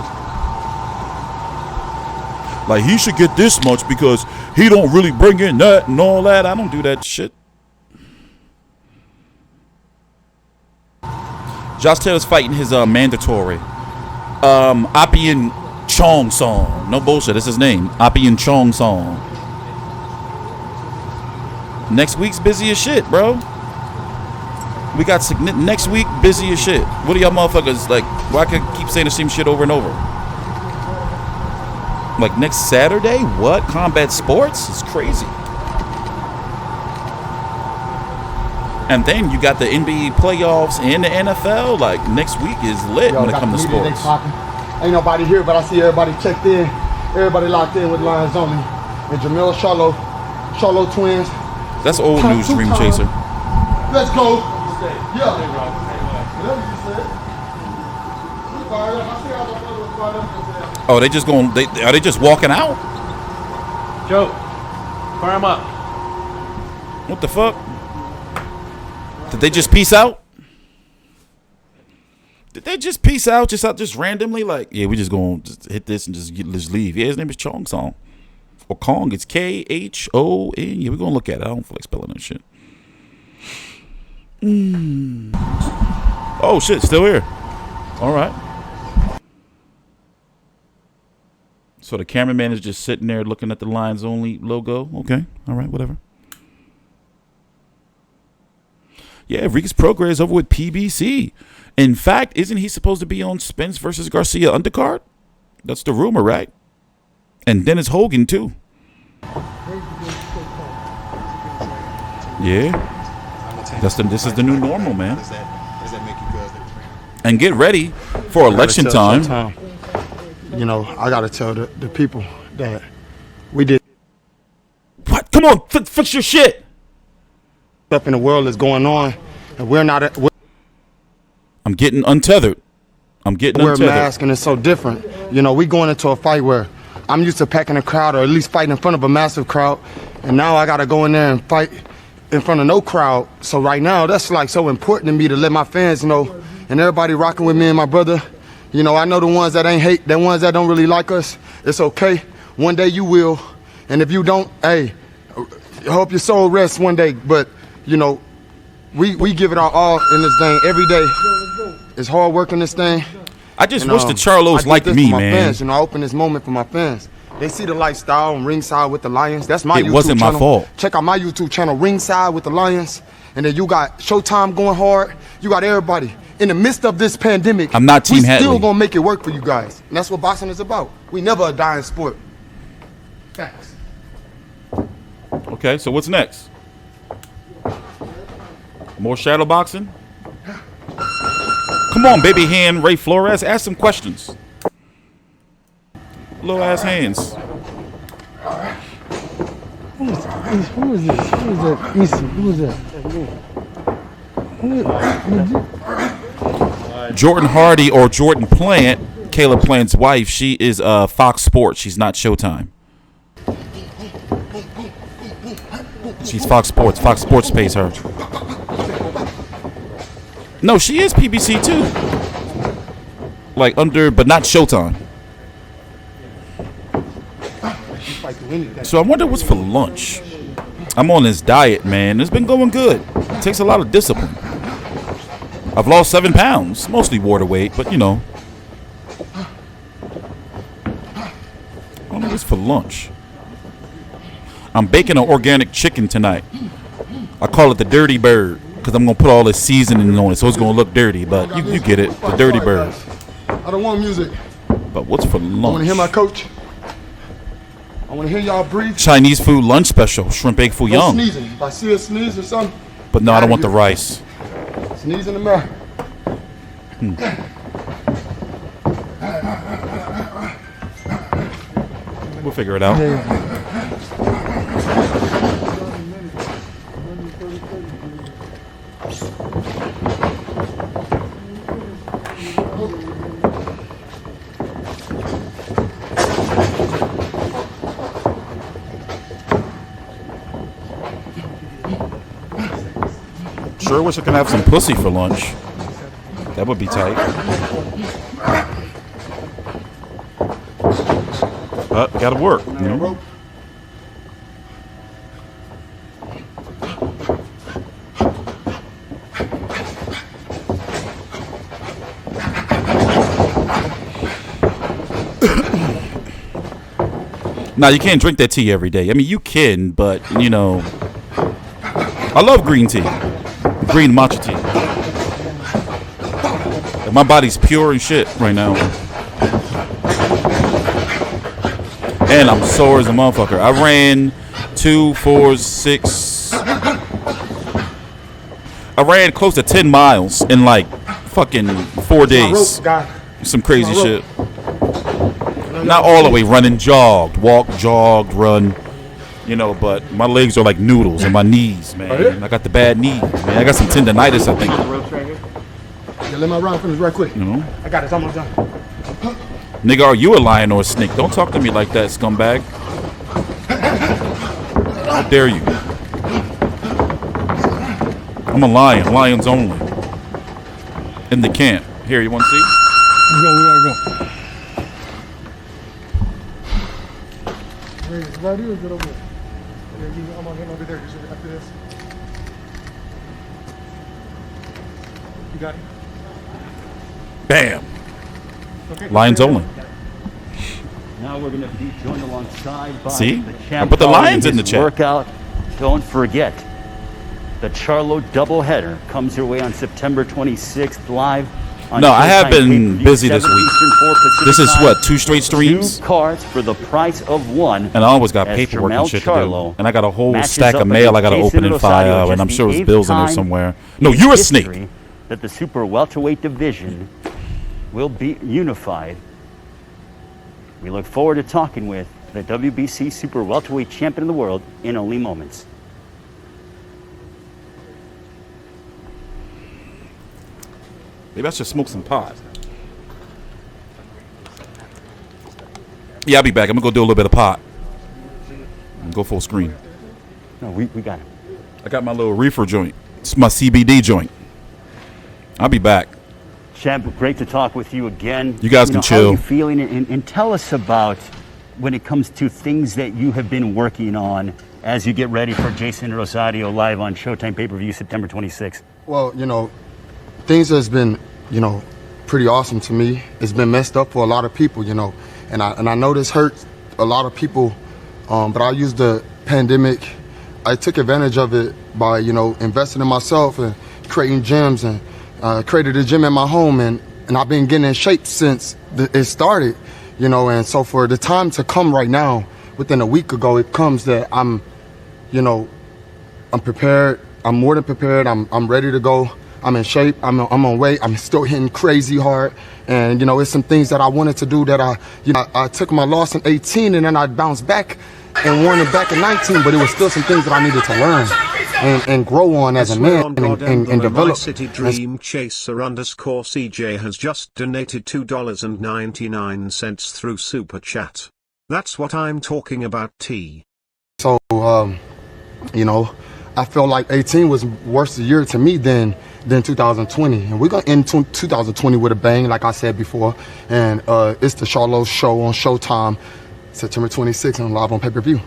Like he should get this much because he don't really bring in that and all that. I don't do that shit. Josh Taylor's fighting his mandatory. Appian Chong Song. No bullshit. That's his name. Appian Chong Song. Next week's busy as shit, bro. We got next week busy as shit. What are y'all motherfuckers like? Why can I keep saying the same shit over and over? Like next Saturday? What? Combat Sports? It's crazy. And then you got the NBA playoffs and the NFL. Like next week is lit when it comes to sports. Ain't nobody here, but I see everybody checked in. Everybody locked in with Lions Only. And Jermall Charlo twins. That's old news, Dream Chaser. Let's go. Yeah. Whatever you said. Oh, they just going? Are they just walking out? Joe, fire him up. What the fuck? Did they just peace out? Did they just peace out just randomly? Like, yeah, we just gonna just hit this and just leave. Yeah, his name is Chong Song. Or Kong. It's Khon. Yeah, we're gonna look at it. I don't feel like spelling that shit. Oh shit, still here. All right. So the cameraman is just sitting there looking at the Lions Only logo. Okay, all right, whatever. Yeah, Rigas Prograis is over with PBC. In fact, isn't he supposed to be on Spence versus Garcia undercard? That's the rumor, right? And Dennis Hogan too. Yeah. This is the new normal, man. And get ready for election time. You know, I gotta tell the people that we did. What? Come on, fix your shit. Stuff in the world is going on, and we're not. I'm getting untethered. We're masked, and it's so different. You know, we going into a fight where I'm used to packing a crowd or at least fighting in front of a massive crowd, and now I gotta go in there and fight in front of no crowd. So right now, that's like so important to me to let my fans know and everybody rocking with me and my brother. You know, I know the ones that ain't hate, the ones that don't really like us. It's okay. One day you will, and if you don't, hey, I hope your soul rests one day. But you know, we give it our all in this thing every day. It's hard work in this thing. I just wish the Charlos liked me, man. Fans, you know, I open this moment for my fans. They see the lifestyle and Ringside with the Lions. That's my YouTube channel. It wasn't my fault. Check out my YouTube channel, Ringside with the Lions. And then you got Showtime going hard. You got everybody. In the midst of this pandemic, I'm not Team Hadley. We still gonna make it work for you guys. And that's what boxing is about. We never a dying sport. Facts. Okay, so what's next? More shadow boxing? Come on, baby hand, Ray Flores. Ask some questions. Little ass hands. Who is this? Who is that? Issa? Who is that? Jordan Hardy or Jordan Plant, Caleb Plant's wife, she is Fox Sports. She's not Showtime. She's Fox Sports. Fox Sports pays her. No, she is PBC too. Like but not Showtime. So I wonder what's for lunch. I'm on this diet, man. It's been going good. It takes a lot of discipline. I've lost 7 pounds, mostly water weight, but you know. I wonder what's for lunch. I'm baking an organic chicken tonight. I call it the Dirty Bird because I'm going to put all this seasoning on it, so it's going to look dirty, but you get it, the Dirty Bird. I don't want music. But what's for lunch? I want to hear my coach. I want to hear y'all breathe. Chinese food lunch special, shrimp egg foo No young. sneezing. If I see a sneeze or something. But no, I don't want the rice. Sneeze in the mouth. We'll figure it out. Sure wish I could have some pussy for lunch. That would be tight. But gotta work, you know? Now, you can't drink that tea every day. I mean, you can, but, you know, I love green tea. Green matcha tea. And my body's pure and shit right now. And I'm sore as a motherfucker. I ran 2, 4, 6. I ran close to 10 miles in like fucking 4 days. Some crazy shit. Not all the way running, jogged, walk, jogged, run. You know, but my legs are like noodles and my knees, man. I got the bad knees, man. I got some tendonitis, I think. Yeah, let my round finish right quick. You know? I got it. It's almost done. Nigga, are you a lion or a snake? Don't talk to me like that, scumbag. How dare you? I'm a lion. Lions only. In the camp. Here, you want to see? We gotta go. Right here, is it over there? I'm on him over there. Just after this. You got it? Bam. Okay. Lions only. Now we're going to be joined alongside by See? the I champ. put the Lions in the chat. Workout. Don't forget, the Charlo doubleheader comes your way on September 26th live. No, I have been busy this week. This is what, 2 straight streams? 2 cards for the price of 1. And I always got paperwork and shit to do. And I got a whole stack of mail I got to open and file, and I'm sure there's bills in there somewhere. No, you're a snake. That the super welterweight division will be unified. We look forward to talking with the WBC super welterweight champion of the world in only moments. Maybe I should smoke some pot. Yeah, I'll be back. I'm going to go do a little bit of pot. And go full screen. No, we got it. I got my little reefer joint. It's my CBD joint. I'll be back. Champ, great to talk with you again. You guys can chill. How are you feeling? And tell us about when it comes to things that you have been working on as you get ready for Jeison Rosario live on Showtime pay-per-view September 26th. Well, you know, things has been, you know, pretty awesome to me. It's been messed up for a lot of people, you know, and I know this hurts a lot of people, but I used the pandemic. I took advantage of it by, you know, investing in myself and creating gyms, and created a gym in my home, and I've been getting in shape since it started, you know. And so for the time to come right now, within a week ago, it comes that I'm, you know, I'm prepared. I'm more than prepared. I'm ready to go. I'm in shape. I'm on weight. I'm still hitting crazy hard. And, you know, it's some things that I wanted to do that I took my loss in 18 and then I bounced back and won it back in 19. But it was still some things that I needed to learn and grow on as a man and develop. City Dream Chaser _CJ has just donated $2.99 through Super Chat. That's what I'm talking about, T. So, you know, I feel like 18 was worse a year to me than 2020, and we're gonna end 2020 with a bang, like I said before. And it's the Charlo show on Showtime, September 26th, and live on pay-per-view.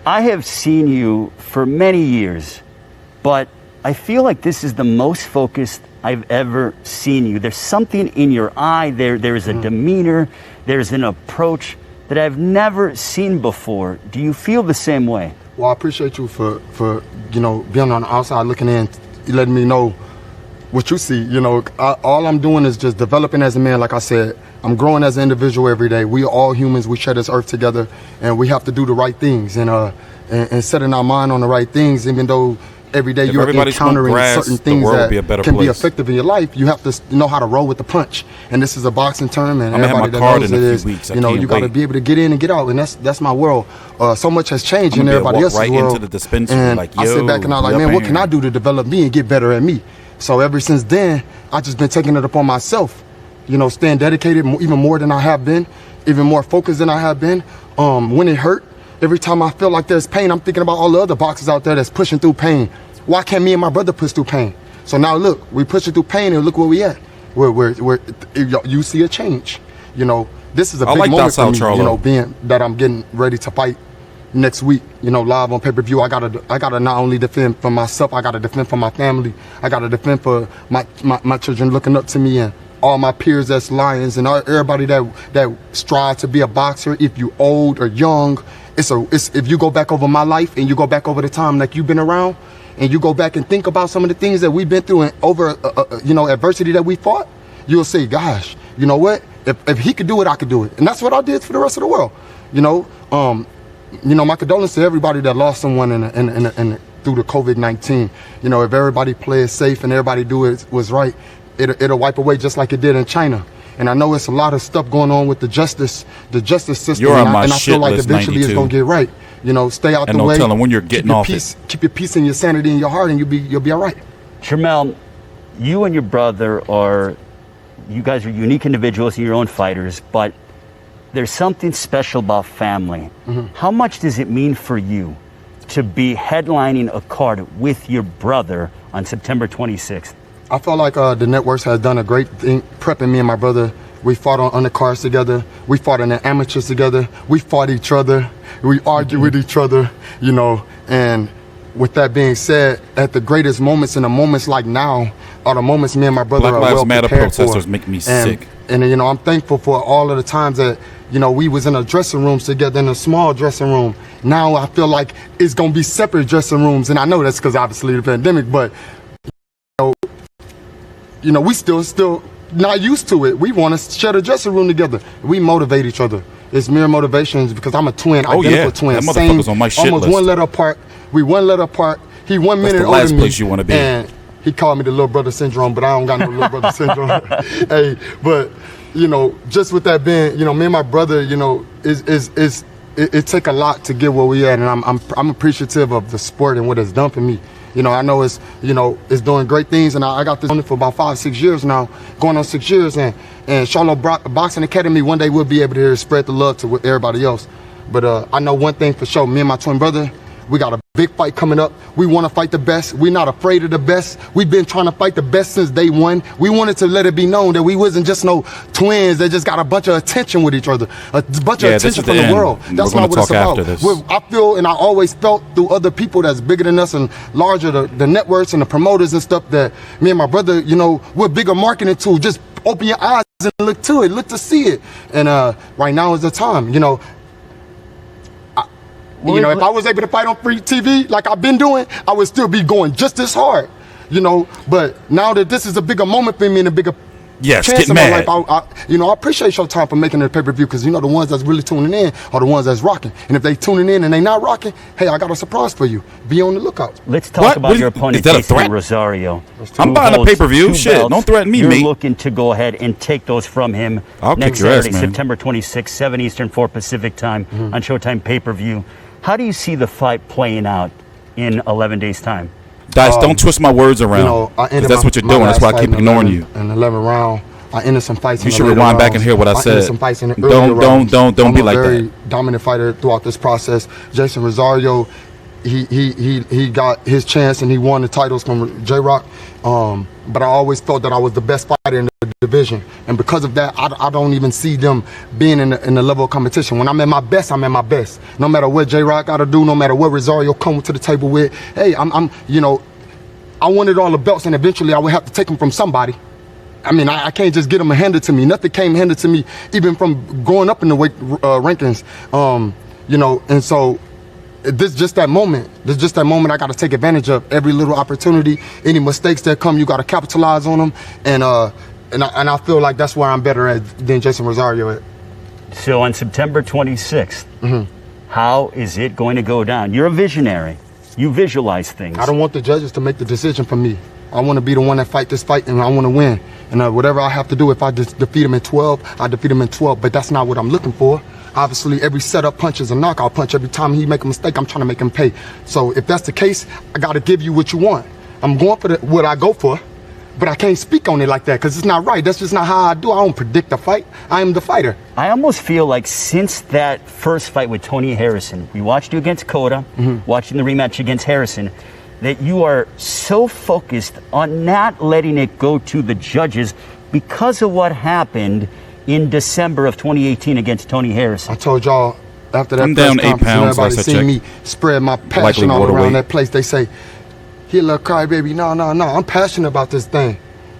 I have seen you for many years, but I feel like this is the most focused I've ever seen you. There's something in your eye. There's a demeanor. There's an approach that I've never seen before. Do you feel the same way? Well, I appreciate you for you know, being on the outside looking in, letting me know what you see. You know, all I'm doing is just developing as a man. Like I said, I'm growing as an individual every day. We are all humans. We share this earth together, and we have to do the right things and setting our mind on the right things. Even though every day you're encountering certain things that can be effective in your life, you have to know how to roll with the punch. And this is a boxing term, and everybody that knows it is, you know, you got to be able to get in and get out, and that's my world. So much has changed in everybody else's world. And I sit back and I'm like, man, what can I do to develop me and get better at me? So ever since then, I've just been taking it upon myself, you know, staying dedicated even more than I have been, even more focused than I have been. When it hurt, every time I feel like there's pain, I'm thinking about all the other boxers out there that's pushing through pain. Why can't me and my brother push through pain? So now look, we pushing through pain, and look where we at. You see a change. You know, this is a big moment for me, you know, being that I'm getting ready to fight next week, you know, live on pay-per-view. I gotta not only defend for myself, I gotta defend for my family. I gotta defend for my children looking up to me, and all my peers that's lions, and everybody that strive to be a boxer. If you old or young, if you go back over my life and you go back over the time like you've been around, and you go back and think about some of the things that we've been through and over you know, adversity that we fought, you'll say, gosh, you know what, if he could do it, I could do it. And that's what I did for the rest of the world. You know, my condolences to everybody that lost someone through the COVID-19. You know, if everybody plays safe and everybody do it was right, it'll wipe away just like it did in China. And I know it's a lot of stuff going on with the justice system. You're on my and I feel like eventually 92. It's gonna get right. You know, stay out the way. And don't tell them when you're getting off it. Keep your peace and your sanity in your heart, and you'll be all right. Jermell, you and your brother you guys are unique individuals and your own fighters, but there's something special about family. How much does it mean for you to be headlining a card with your brother on September 26th? I feel like the networks has done a great thing prepping me and my brother. We fought on undercards together. We fought in the amateurs together. We fought each other. We argued with each other, you know. And with that being said, at the greatest moments and the moments like now are the moments me and my brother Black are Lives well Matter prepared protesters for. make me sick. And you know, I'm thankful for all of the times that, you know, we was in a dressing rooms together, in a small dressing room. Now I feel like it's gonna be separate dressing rooms, and I know that's because obviously the pandemic, but you know, we still not used to it. We want to share the dressing room together. We motivate each other. It's mere motivations because I'm a twin, identical twin. That motherfucker's on my shit almost list. 1 letter apart. We 1 letter apart. He 1 minute the older last than me. place you want to be. And he called me the little brother syndrome, but I don't got no little brother syndrome. Hey, but you know, just with that being, you know, me and my brother, you know, it take a lot to get where we at, and I'm appreciative of the sport and what it's done for me. You know, I know it's doing great things, and I got this on it for about 5-6 years now, going on 6 years, and Charlo Boxing Academy, one day we'll be able to spread the love to everybody else. But I know one thing for sure, me and my twin brother, we got a big fight coming up. We want to fight the best. We're not afraid of the best. We've been trying to fight the best since day one. We wanted to let it be known that we wasn't just no twins that just got a bunch of attention with each other, a bunch of attention from the world. That's not what it's about. I feel, and I always felt through other people that's bigger than us and larger, the networks and the promoters and stuff, that me and my brother, you know, we're bigger marketing tool. Just open your eyes and look to it, look to see it. And right now is the time, you know. You know, if I was able to fight on free TV like I've been doing, I would still be going just as hard, you know. But now that this is a bigger moment for me and a bigger Yes, chance get in mad. my life. I appreciate Showtime for making the pay-per-view because, the ones that's really tuning in are the ones that's rocking. And if they tuning in and they not rocking, hey, I got a surprise for you. Be on the lookout. Let's talk about your opponent, Jeison Rosario. I'm buying a pay-per-view. Shit, don't threaten me, mate. You're looking to go ahead and take those from him next Saturday, September 26th, 7 Eastern, 4 Pacific time on Showtime pay-per-view. How do you see the fight playing out in 11 days' time? Guys, don't twist my words around. Because that's what you're doing. That's why I keep ignoring you. In the 11th round, I ended some fights. You should rewind back and hear what I said. Some fights in the don't be like that. I'm a very dominant fighter throughout this process. Jeison Rosario, he got his chance and he won the titles from J-Rock. But I always felt that I was the best fighter in the division, and because of that, I don't even see them being in the level of competition. When I'm at my best, I'm at my best. No matter what J-Rock got to do, no matter what Rosario come to the table with. Hey, I wanted all the belts, and eventually I would have to take them from somebody. I mean, I can't just get them handed to me. Nothing came handed to me, even from going up in the weight rankings. And so this just that moment. This just that moment I got to take advantage of every little opportunity. Any mistakes that come, you got to capitalize on them. And I feel like that's where I'm better at than Jeison Rosario at. So on September 26th, how is it going to go down? You're a visionary. You visualize things. I don't want the judges to make the decision for me. I want to be the one that fight this fight, and I want to win. And whatever I have to do, if I just defeat him in 12, I defeat him in 12. But that's not what I'm looking for. Obviously, every setup punch is a knockout punch. Every time he make a mistake, I'm trying to make him pay. So if that's the case, I got to give you what you want. I'm going for what I go for, but I can't speak on it like that because it's not right. That's just not how I do. I don't predict a fight. I am the fighter. I almost feel like since that first fight with Tony Harrison, we watched you against Cota, watching the rematch against Harrison, that you are so focused on not letting it go to the judges because of what happened in December of 2018 against Tony Harrison. I told y'all after that I'm down 8 pounds. Everybody seen me spread my passion all around that place. They say, he a little crybaby. No. I'm passionate about this thing.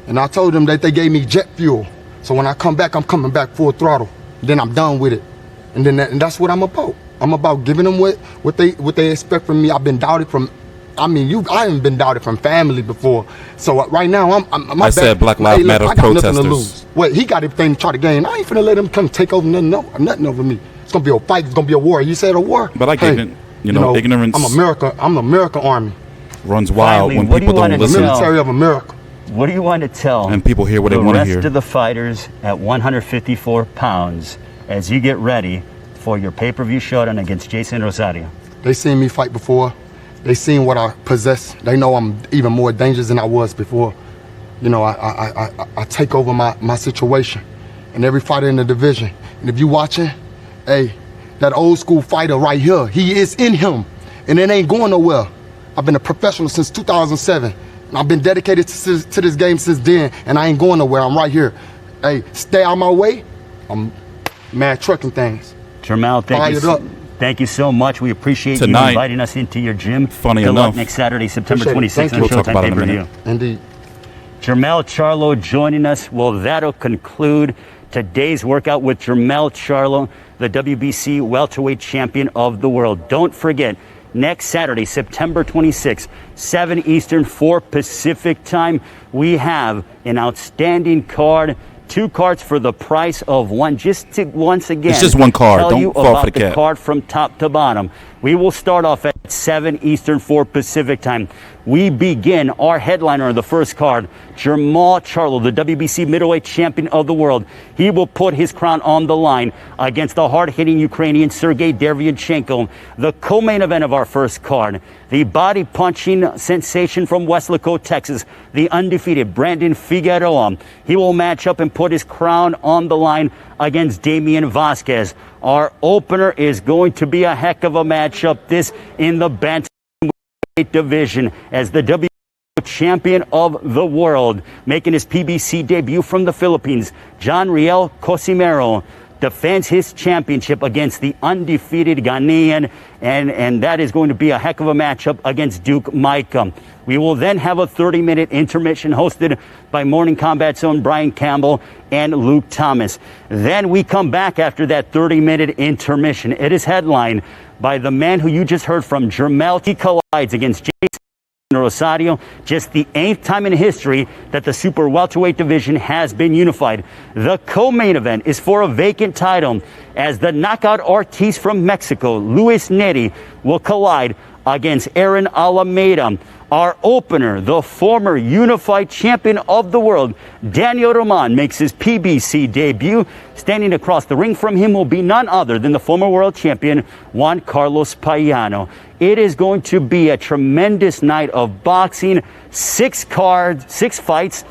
And I told them that they gave me jet fuel. So when I come back, I'm coming back full throttle. Then I'm done with it. And that's what I'm about. I'm about giving them what they expect from me. I've been doubted from. I haven't been doubted from family before. So right now, I said Black Lives Matter protesters. Wait, he got everything to try to gain. I ain't finna let him come take over nothing over me. It's gonna be a fight. It's gonna be a war. You said a war. But I get it. Ignorance. I'm America. I'm the American Army. Runs wild Finally, when people don't listen. The military of America. What do you want to tell? And people hear what they want to hear. The rest of the fighters at 154 pounds as you get ready for your pay-per-view showdown against Jeison Rosario. They seen me fight before. They seen what I possess. They know I'm even more dangerous than I was before. I take over my situation. And every fighter in the division. And if you watching, hey, that old school fighter right here, he is in him. And it ain't going nowhere. I've been a professional since 2007. And I've been dedicated to this game since then. And I ain't going nowhere. I'm right here. Hey, stay out of my way. I'm mad trucking things. Jermall, thank you so much. We appreciate you inviting us into your gym. Funny Good enough. luck next Saturday, September 26th on We'll talk Showtime about it in a pay-per-view. minute. Indeed. Jermell Charlo joining us. Well, that'll conclude today's workout with Jermall Charlo, the WBC welterweight champion of the world. Don't forget, next Saturday, September 26th, 7 Eastern, 4 Pacific time, we have an outstanding card. 2 cards for the price of one. Just to once again, it's just one card. Tell Don't you fall about for the cap. card from top to bottom. We will start off at 7 Eastern, 4 Pacific time. We begin our headliner of the first card, Jermall Charlo, the WBC middleweight champion of the world. He will put his crown on the line against the hard-hitting Ukrainian Sergiy Derevyanchenko. The co-main event of our first card, the body-punching sensation from Weslaco, Texas, the undefeated Brandon Figueroa. He will match up and put his crown on the line against Damian Vasquez. Our opener is going to be a heck of a matchup. This in the bantamweight division as the WBC champion of the world, making his PBC debut from the Philippines, John Riel Cosimero defends his championship against the undefeated Ghanaian, and that is going to be a heck of a matchup against Duke Micah. We will then have a 30-minute intermission hosted by Morning Combat Zone Brian Campbell and Luke Thomas. Then we come back after that 30-minute intermission. It is headlined by the man who you just heard from, Jermall. He collides against Jeison Rosario, just the 8th time in history that the super welterweight division has been unified. The co-main event is for a vacant title as the knockout artiste from Mexico, Luis Neri, will collide against Aaron Alameda. Our opener, the former unified champion of the world, Daniel Roman, makes his PBC debut. Standing across the ring from him will be none other than the former world champion, Juan Carlos Payano. It is going to be a tremendous night of boxing. 6 fights,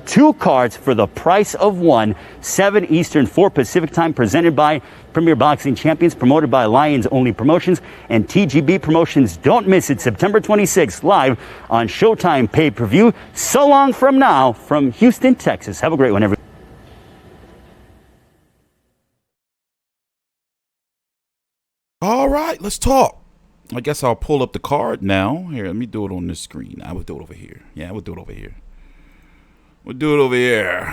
2 cards for the price of 1. 7 Eastern, 4 Pacific time, presented by Premier Boxing Champions, promoted by Lions Only Promotions and TGB Promotions. Don't miss it, September 26th, live on Showtime Pay-Per-View. So long from now, from Houston, Texas. Have a great one, everyone. All right, let's talk. I guess I'll pull up the card now. Here, let me do it on this screen. I would do it over here. Yeah, I would do it over here. We'll do it over here.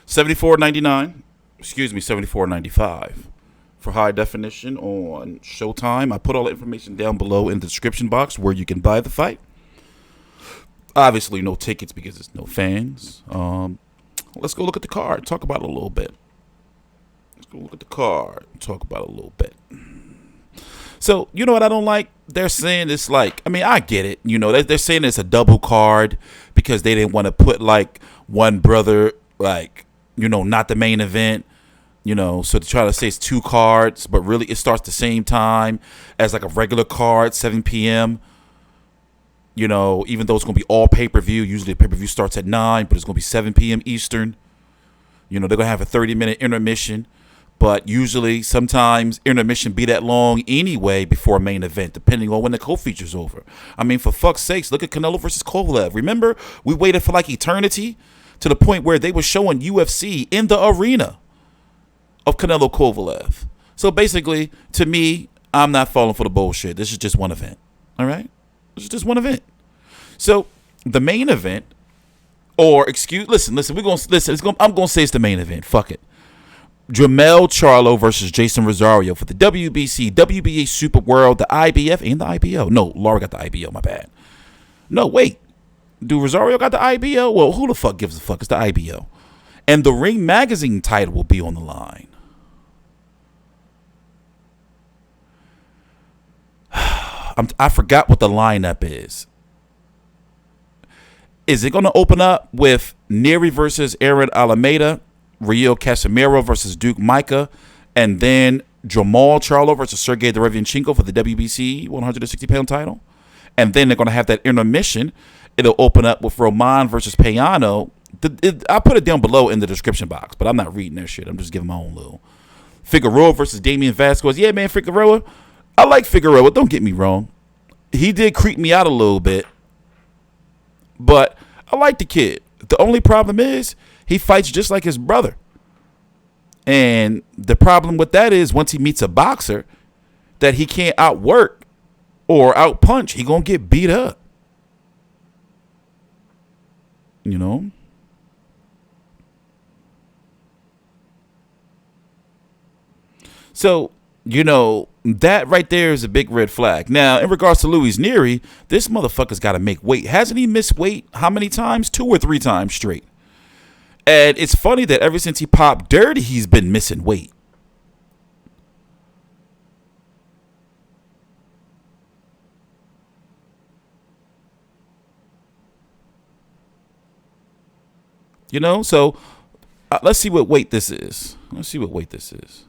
$74.99. Excuse me, $74.95 for high definition on Showtime. I put all the information down below in the description box where you can buy the fight. Obviously, no tickets because there's no fans. Let's go look at the card. Talk about it a little bit. Let's go look at the card. Talk about it a little bit. So, you know what I don't like? They're saying it's like, I mean, I get it. You know, they're saying it's a double card because they didn't want to put like one brother, like, you know, not the main event. You know, so to try to say it's 2 cards, but really it starts the same time as like a regular card, 7 p.m. You know, even though it's going to be all pay-per-view. Usually the pay-per-view starts at 9, but it's going to be 7 p.m. Eastern. You know, they're going to have a 30-minute intermission. But usually, sometimes intermission be that long anyway before a main event, depending on when the co-feature's over. I mean, for fuck's sakes, look at Canelo versus Kovalev. Remember, we waited for like eternity to the point where they were showing UFC in the arena of Canelo Kovalev. So basically, to me, I'm not falling for the bullshit. This is just one event. All right? This is just one event. So the main event, or listen, I'm gonna say it's the main event. Fuck it. Jermall Charlo versus Jeison Rosario for the WBC, WBA Super World, the IBF, and the IBO. No, Laura got the IBO, my bad. No, wait. Do Rosario got the IBO? Well, who the fuck gives a fuck? It's the IBO. And the Ring Magazine title will be on the line. I forgot what the lineup is. Is it going to open up with Neri versus Aaron Alameda, Rio Casimiro versus Duke Micah, and then Jermall Charlo versus Sergiy Derevyanchenko for the WBC 160-pound title? And then they're going to have that intermission. It'll open up with Roman versus Payano. I put it down below in the description box, but I'm not reading that shit. I'm just giving my own little. Figueroa versus Damian Vasquez. Yeah, man, Figueroa. I like Figueroa. Don't get me wrong. He did creep me out a little bit, but I like the kid. The only problem is he fights just like his brother. And the problem with that is once he meets a boxer that he can't outwork or outpunch, he going to get beat up. You know? So, you know, that right there is a big red flag. Now, in regards to Luis Neri, this motherfucker's got to make weight. Hasn't he missed weight how many times? 2 or 3 times straight. And it's funny that ever since he popped dirty, he's been missing weight. You know, so let's see what weight this is. Let's see what weight this is.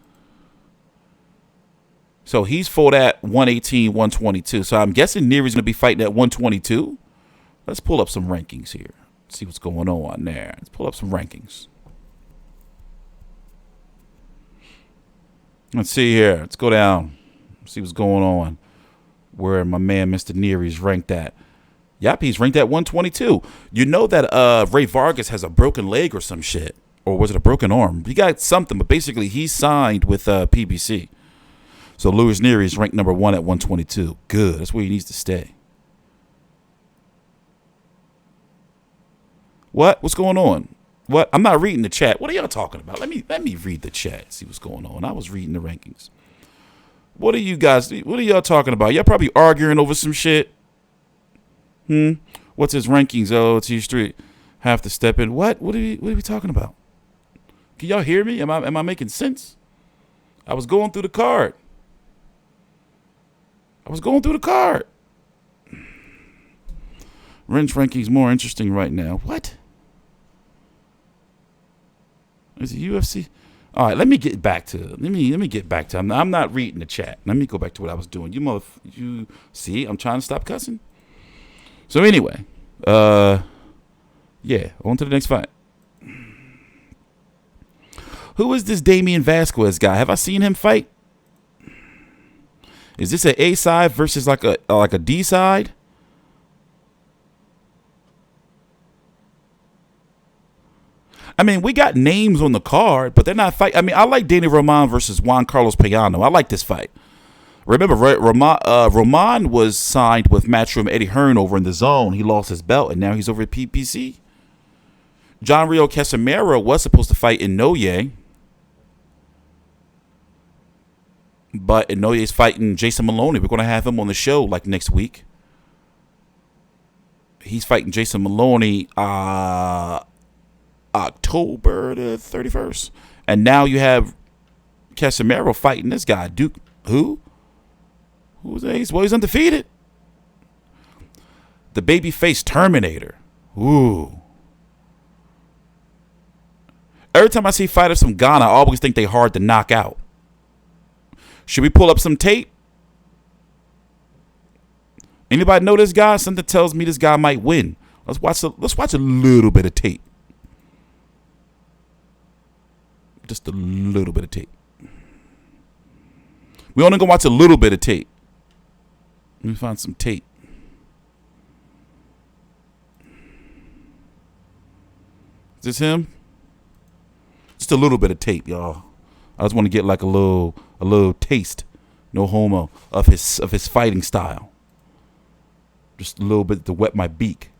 So he's fought at 118, 122. So I'm guessing Neri's going to be fighting at 122. Let's pull up some rankings here. See what's going on there. Let's pull up some rankings. Let's see here. Let's go down. See what's going on. Where my man Mr. Neri's ranked at. Yep, he's ranked at 122. You know that Ray Vargas has a broken leg or some shit. Or was it a broken arm? He got something, but basically he's signed with PBC. So Luis Neri is ranked number 1 at 122. Good. That's where he needs to stay. What? What's going on? What? I'm not reading the chat. What are y'all talking about? Let me read the chat. See what's going on. I was reading the rankings. What are you guys? What are y'all talking about? Y'all probably arguing over some shit. What's his rankings? Oh, TstreeT have to step in. What? What are we talking about? Can y'all hear me? Am I making sense? I was going through the card. Wrench rankings more interesting right now. What? Is it UFC? All right, let me get back to it. Let me get back to it. I'm not reading the chat. Let me go back to what I was doing. You see, I'm trying to stop cussing. So anyway, yeah, on to the next fight. Who is this Damian Vasquez guy? Have I seen him fight? Is this an A side versus like a D side? I mean, we got names on the card, but they're not fight. I mean, I like Danny Roman versus Juan Carlos Payano. I like this fight. Remember, Roman was signed with Matchroom Eddie Hearn over in the Zone. He lost his belt, and now he's over at PPC. John Rio Casimero was supposed to fight Inoue, but Inouye's fighting Jason Maloney. We're going to have him on the show like next week. He's fighting Jason Maloney October the 31st. And now you have Casimero fighting this guy. Duke, who? Who's that? Well, he's undefeated. The babyface Terminator. Ooh. Every time I see fighters from Ghana, I always think they hard to knock out. Should we pull up some tape? Anybody know this guy? Something tells me this guy might win. Let's watch a little bit of tape. Just a little bit of tape. We only gonna watch a little bit of tape. Let me find some tape. Is this him? Just a little bit of tape, y'all. I just want to get like a little taste, no homo, of his fighting style. Just a little bit to wet my beak.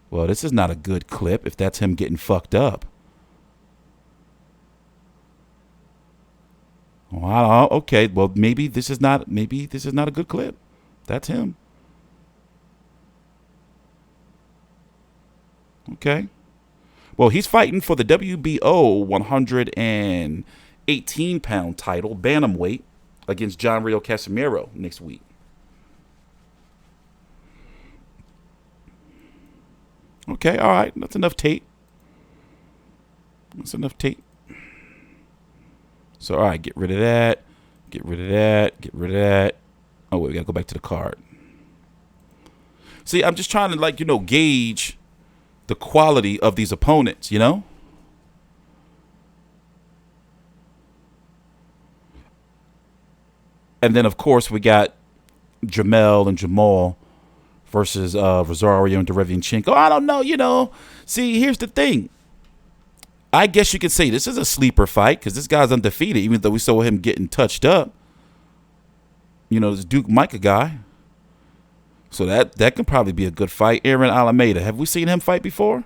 Well, this is not a good clip if that's him getting fucked up. Wow. Okay. Well, maybe this is not a good clip. That's him. Okay. Well, he's fighting for the WBO 118-pound title, bantamweight, against John Rio Casimero next week. Okay. All right. That's enough tape. So, all right, get rid of that. Get rid of that. Oh, wait, we got to go back to the card. See, I'm just trying to, gauge the quality of these opponents, And then, of course, we got Jermall and Jermell versus Rosario and Derevyanchenko. I don't know, See, here's the thing. I guess you could say this is a sleeper fight because this guy's undefeated, even though we saw him getting touched up. This Duke Micah guy. So that could probably be a good fight. Aaron Alameda. Have we seen him fight before?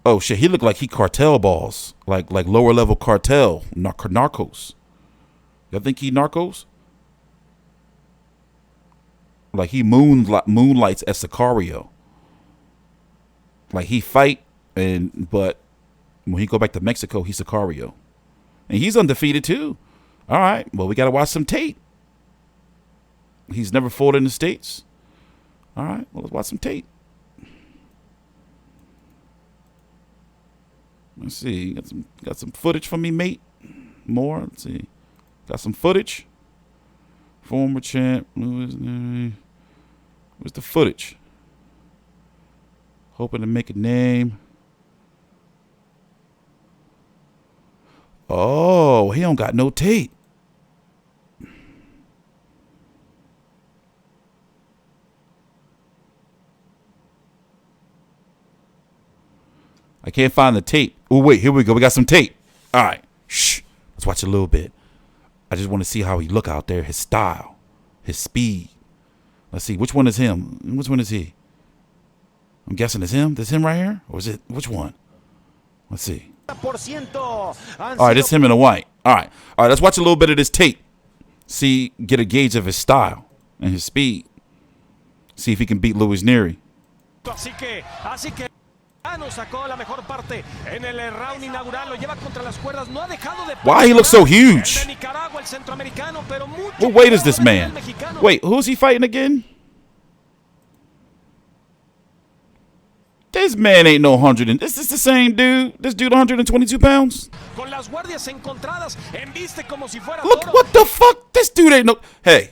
Oh, shit. He looked like he cartel balls. Like lower level cartel. Narcos. Y'all think he narcos? Like he moonlights as Sicario. Like he fight, but when he go back to Mexico, he's Sicario. And he's undefeated too. All right. Well, we got to watch some tape. He's never fought in the States. All right. Well, let's watch some tape. Let's see. Got some footage from me, mate. More. Let's see. Got some footage. Former champ. Where's the footage? Hoping to make a name. Oh, he don't got no tape. I can't find the tape. Oh, wait, here we go. We got some tape. All right. Shh. Let's watch a little bit. I just want to see how he look out there, his style, his speed. Let's see. Which one is him? Which one is he? I'm guessing it's him. This him right here? Or is it, which one? Let's see. All right, it's him in a Whyte. All right, let's watch a little bit of this tape. See, get a gauge of his style and his speed. See if he can beat Luis Nery. Why he looks so huge? What weight is this man? Wait, who's he fighting again? This man ain't no 100. Is this the same dude? This dude 122 pounds? Look, what the fuck? This dude ain't no... Hey,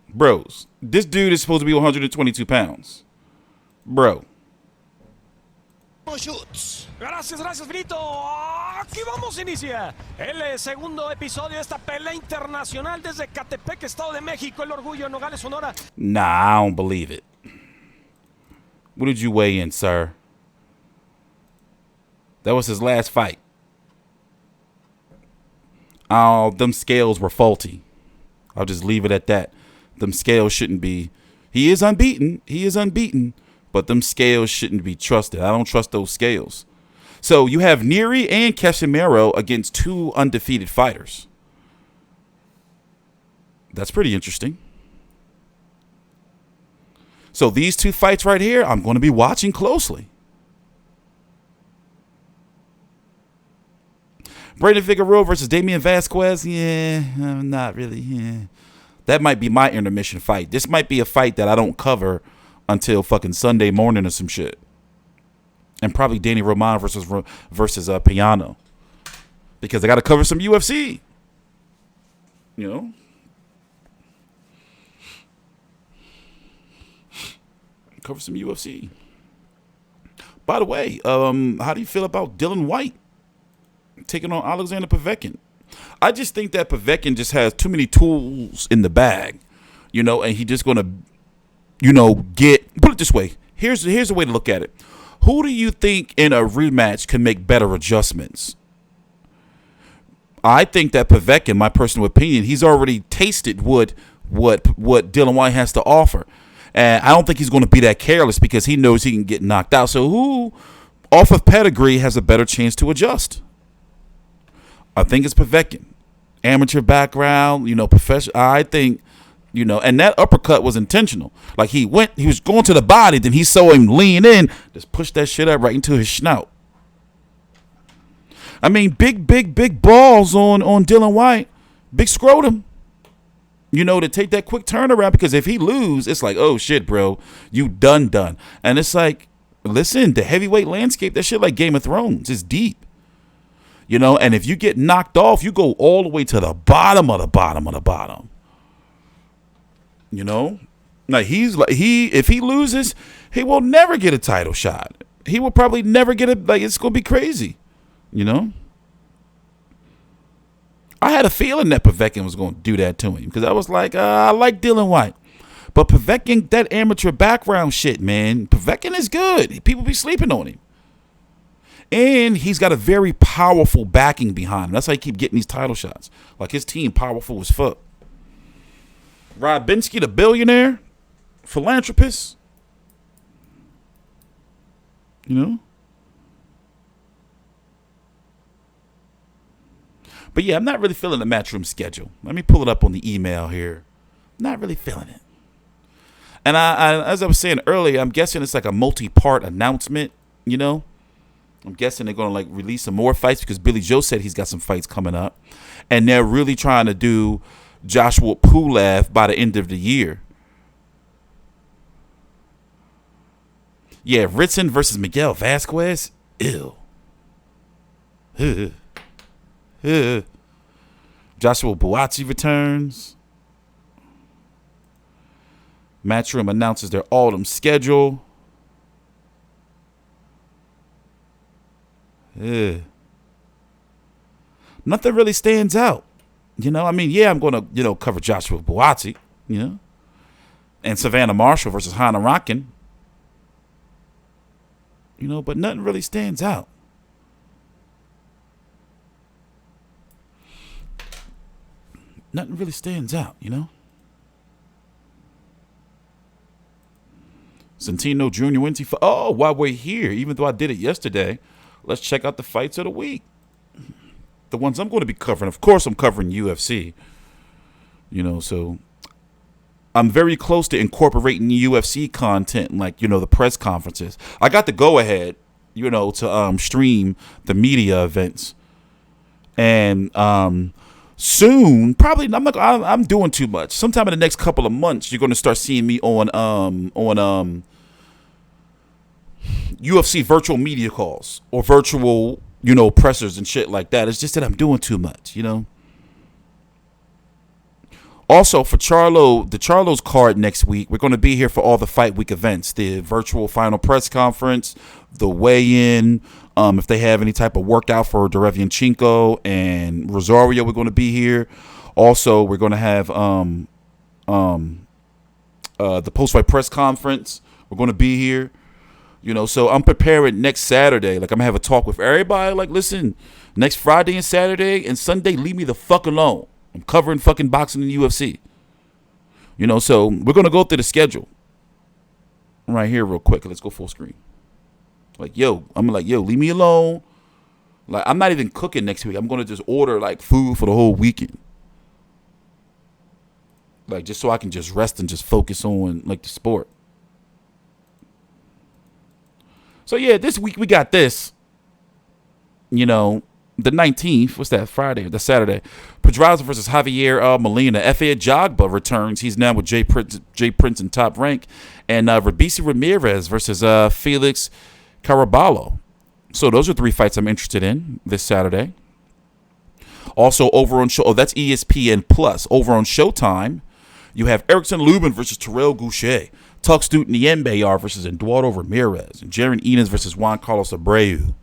bros. This dude is supposed to be 122 pounds. Bro. Gracias, Benito. Aquí vamos, inicia el segundo episodio de esta pelea internacional desde Catepec, Estado de México, el orgullo Nogales, Sonora. Nah, I don't believe it. What did you weigh in, sir? That was his last fight. Oh, them scales were faulty. I'll just leave it at that. Them scales shouldn't be. He is unbeaten, but them scales shouldn't be trusted. I don't trust those scales. So you have Nery and Casimiro against two undefeated fighters. That's pretty interesting. So these two fights right here, I'm going to be watching closely. Brandon Figueroa versus Damian Vasquez. Yeah, I'm not really. Yeah. That might be my intermission fight. This might be a fight that I don't cover until fucking Sunday morning or some shit. And probably Danny Roman versus Piano. Because I got to cover some UFC. You know? Cover some UFC. By the way, how do you feel about Dillian Whyte taking on Alexander Povetkin? I just think that Povetkin just has too many tools in the bag, you know, and he just gonna, you know, put it this way. Here's a way to look at it. Who do you think in a rematch can make better adjustments? I think that Povetkin, my personal opinion, he's already tasted what Dillian Whyte has to offer. And I don't think he's going to be that careless because he knows he can get knocked out. So who, off of pedigree, has a better chance to adjust? I think it's Povetkin. Amateur background, you know, professional. I think, you know, and that uppercut was intentional. Like he was going to the body, then he saw him lean in, just push that shit up right into his snout. I mean, big balls on Dillian Whyte. Big scrotum. You know, to take that quick turnaround, because if he lose, it's like, oh shit, bro, you done. And it's like, listen, the heavyweight landscape, that shit like Game of Thrones. It's deep. You know, and if you get knocked off, you go all the way to the bottom of the bottom of the bottom. You know? Like if he loses, he will never get a title shot. He will probably never get it. Like, it's gonna be crazy. You know? I had a feeling that Povetkin was going to do that to him because I was like, I like Dillian Whyte. But Povetkin, that amateur background shit, man, Povetkin is good. People be sleeping on him. And he's got a very powerful backing behind him. That's how he keep getting these title shots. Like, his team powerful as fuck. Robinski, the billionaire, philanthropist. You know? But yeah, I'm not really feeling the Matchroom schedule. Let me pull it up on the email here. Not really feeling it. And I as I was saying earlier, I'm guessing it's like a multi-part announcement, you know? I'm guessing they're going to like release some more fights because Billy Joe said he's got some fights coming up. And they're really trying to do Joshua Pulev by the end of the year. Yeah, Ritson versus Miguel Vasquez. Ew. Joshua Buatsi returns. Matchroom announces their autumn schedule. Nothing really stands out. You know, I mean, yeah, I'm going to, you know, cover Joshua Buatsi, you know, and Savannah Marshall versus Hannah Rockin. You know, but nothing really stands out. Nothing really stands out, you know? Santino Jr. While we're here, even though I did it yesterday, let's check out the fights of the week. The ones I'm going to be covering. Of course, I'm covering UFC. You know, so I'm very close to incorporating UFC content, like, you know, the press conferences. I got the go-ahead, you know, to stream the media events. And soon, probably, I'm doing too much. Sometime in the next couple of months, you're going to start seeing me on UFC virtual media calls or virtual, you know, pressers and shit like that. It's just that I'm doing too much, you know. Also, for Charlo's card next week, we're going to be here for all the fight week events, the virtual final press conference, the weigh-in. If they have any type of workout for Derevyanchenko and Rosario, we're going to be here. Also, we're going to have the post-fight press conference. We're going to be here. You know, so I'm preparing next Saturday. Like, I'm going to have a talk with everybody. Like, listen, next Friday and Saturday and Sunday, leave me the fuck alone. I'm covering fucking boxing and UFC. You know, so we're going to go through the schedule right here real quick. Let's go full screen. Like, I'm like, leave me alone. Like, I'm not even cooking next week. I'm going to just order, like, food for the whole weekend. Like, just so I can just rest and just focus on, like, the sport. So, yeah, this week we got this. You know, the 19th, what's that, Friday, the Saturday. Pedraza versus Javier Molina. Efe Ajagba returns. He's now with Jay Prince in Top Rank. And Rabisi Ramirez versus Felix Caraballo. So those are 3 fights I'm interested in this Saturday. Also over on that's ESPN Plus. Over on Showtime, you have Erickson Lubin versus Terrell Goucher. Tuxtut Niembeyar versus Eduardo Ramirez. And Jaron Enos versus Juan Carlos Abreu.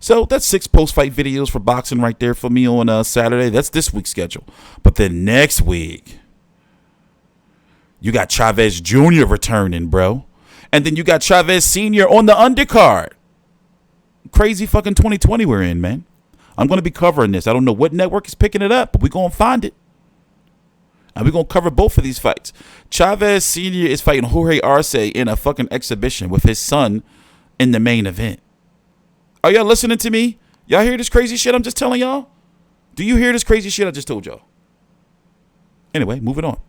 So that's 6 post-fight videos for boxing right there for me on Saturday. That's this week's schedule. But then next week, you got Chavez Jr. returning, bro. And then you got Chavez Sr. on the undercard. Crazy fucking 2020 we're in, man. I'm going to be covering this. I don't know what network is picking it up, but we're going to find it. And we're going to cover both of these fights. Chavez Sr. is fighting Jorge Arce in a fucking exhibition with his son in the main event. Are y'all listening to me? Y'all hear this crazy shit I'm just telling y'all? Do you hear this crazy shit I just told y'all? Anyway, moving on.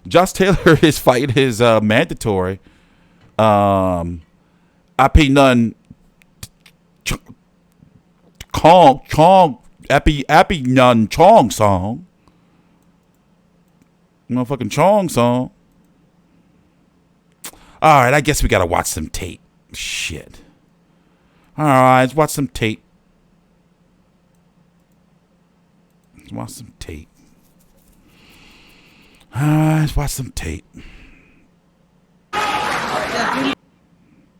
Josh Taylor is fighting his mandatory Api Nun Api Nun Chong song. Motherfucking Chong song. All right, I guess we got to watch some tape. Shit. All right, let's watch some tape. Let's watch some tape. All right, let's watch some tape.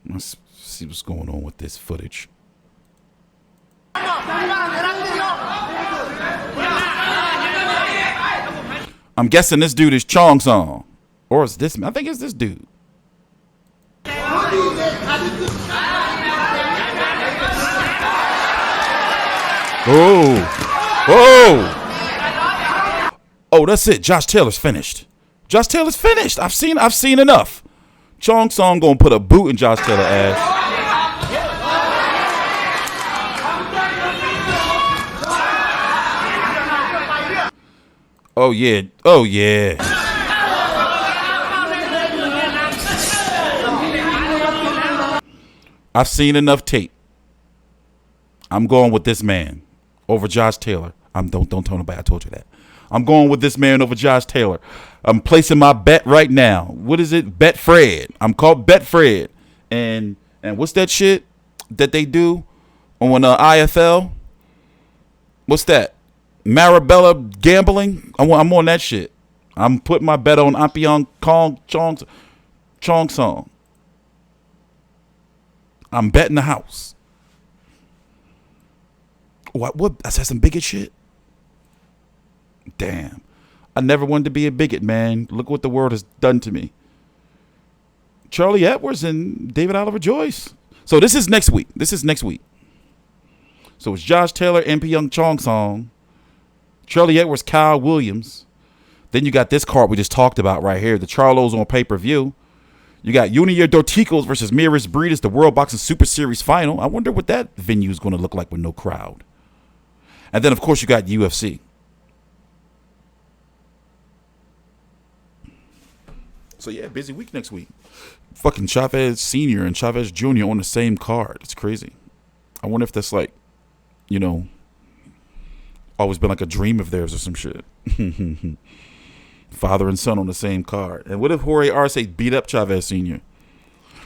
Let's see what's going on with this footage. I'm guessing this dude is Chong Song. Or is this? I think it's this dude. Oh, that's it. Josh Taylor's finished. Josh Taylor's finished. I've seen enough. Chong Song gonna put a boot in Josh Taylor's ass. Oh yeah. I've seen enough tape. I'm going with this man over Josh Taylor. Don't tell nobody I told you that. I'm going with this man over Josh Taylor. I'm placing my bet right now. What is it? Bet Fred. I'm called Bet Fred. And what's that shit that they do on IFL? What's that? Marabella gambling? I'm on that shit. I'm putting my bet on Ampion Chong Song. I'm betting the house. What? I said some bigot shit? Damn. I never wanted to be a bigot, man. Look what the world has done to me. Charlie Edwards and David Oliver Joyce. So this is next week. So it's Josh Taylor, MP Young Chong Song, Charlie Edwards, Kyle Williams. Then you got this card we just talked about right here. The Charlos on pay-per-view. You got Junior Dorticos versus Miris Breeders, the World Boxing Super Series final. I wonder what that venue is going to look like with no crowd. And then, of course, you got UFC. So, yeah, busy week next week. Fucking Chavez Sr. and Chavez Jr. on the same card. It's crazy. I wonder if that's like, you know, always been like a dream of theirs or some shit. Father and son on the same card. And what if Jorge Arce beat up Chavez Sr.?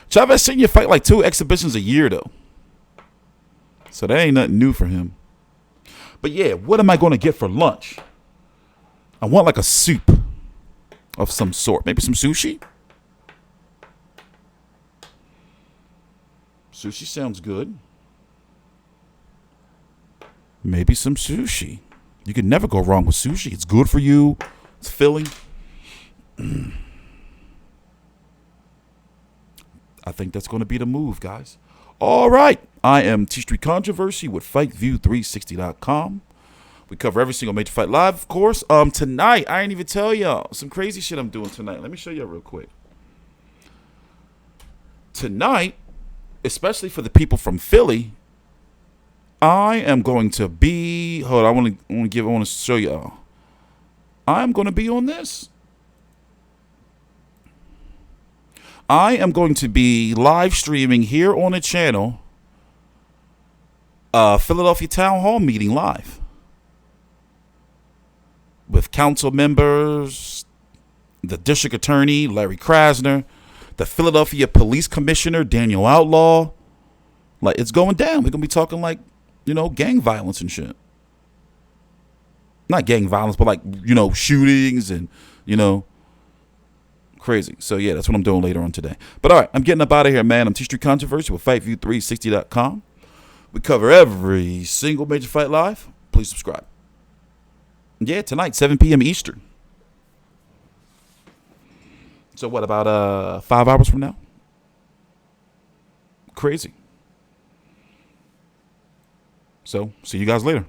Chavez Sr. fight like 2 exhibitions a year, though. So that ain't nothing new for him. But yeah, what am I going to get for lunch? I want like a soup of some sort. Maybe some sushi? Sushi sounds good. Maybe some sushi. You can never go wrong with sushi. It's good for you. It's filling. I think that's going to be the move, guys. All right. I am TstreeT Controversy with FightView360.com. We cover every single major fight live, of course. Tonight, I didn't even tell y'all some crazy shit I'm doing tonight. Let me show y'all real quick. Tonight, especially for the people from Philly, I am going to be. Hold on, I want to show y'all. I'm going to be on this. I am going to be live streaming here on the channel. Philadelphia Town Hall meeting live with council members, the district attorney Larry Krasner, the Philadelphia Police Commissioner Daniel Outlaw. Like, it's going down. We're gonna be talking like, you know, gang violence and shit. Not gang violence, but like, you know, shootings and, you know, crazy. So yeah, that's what I'm doing later on today. But all right, I'm getting up out of here, man. I'm TstreeT Controversy with FightView360.com. We cover every single major fight live. Please subscribe. Yeah, tonight, 7 p.m. Eastern. So what, about 5 hours from now? Crazy. So, see you guys later.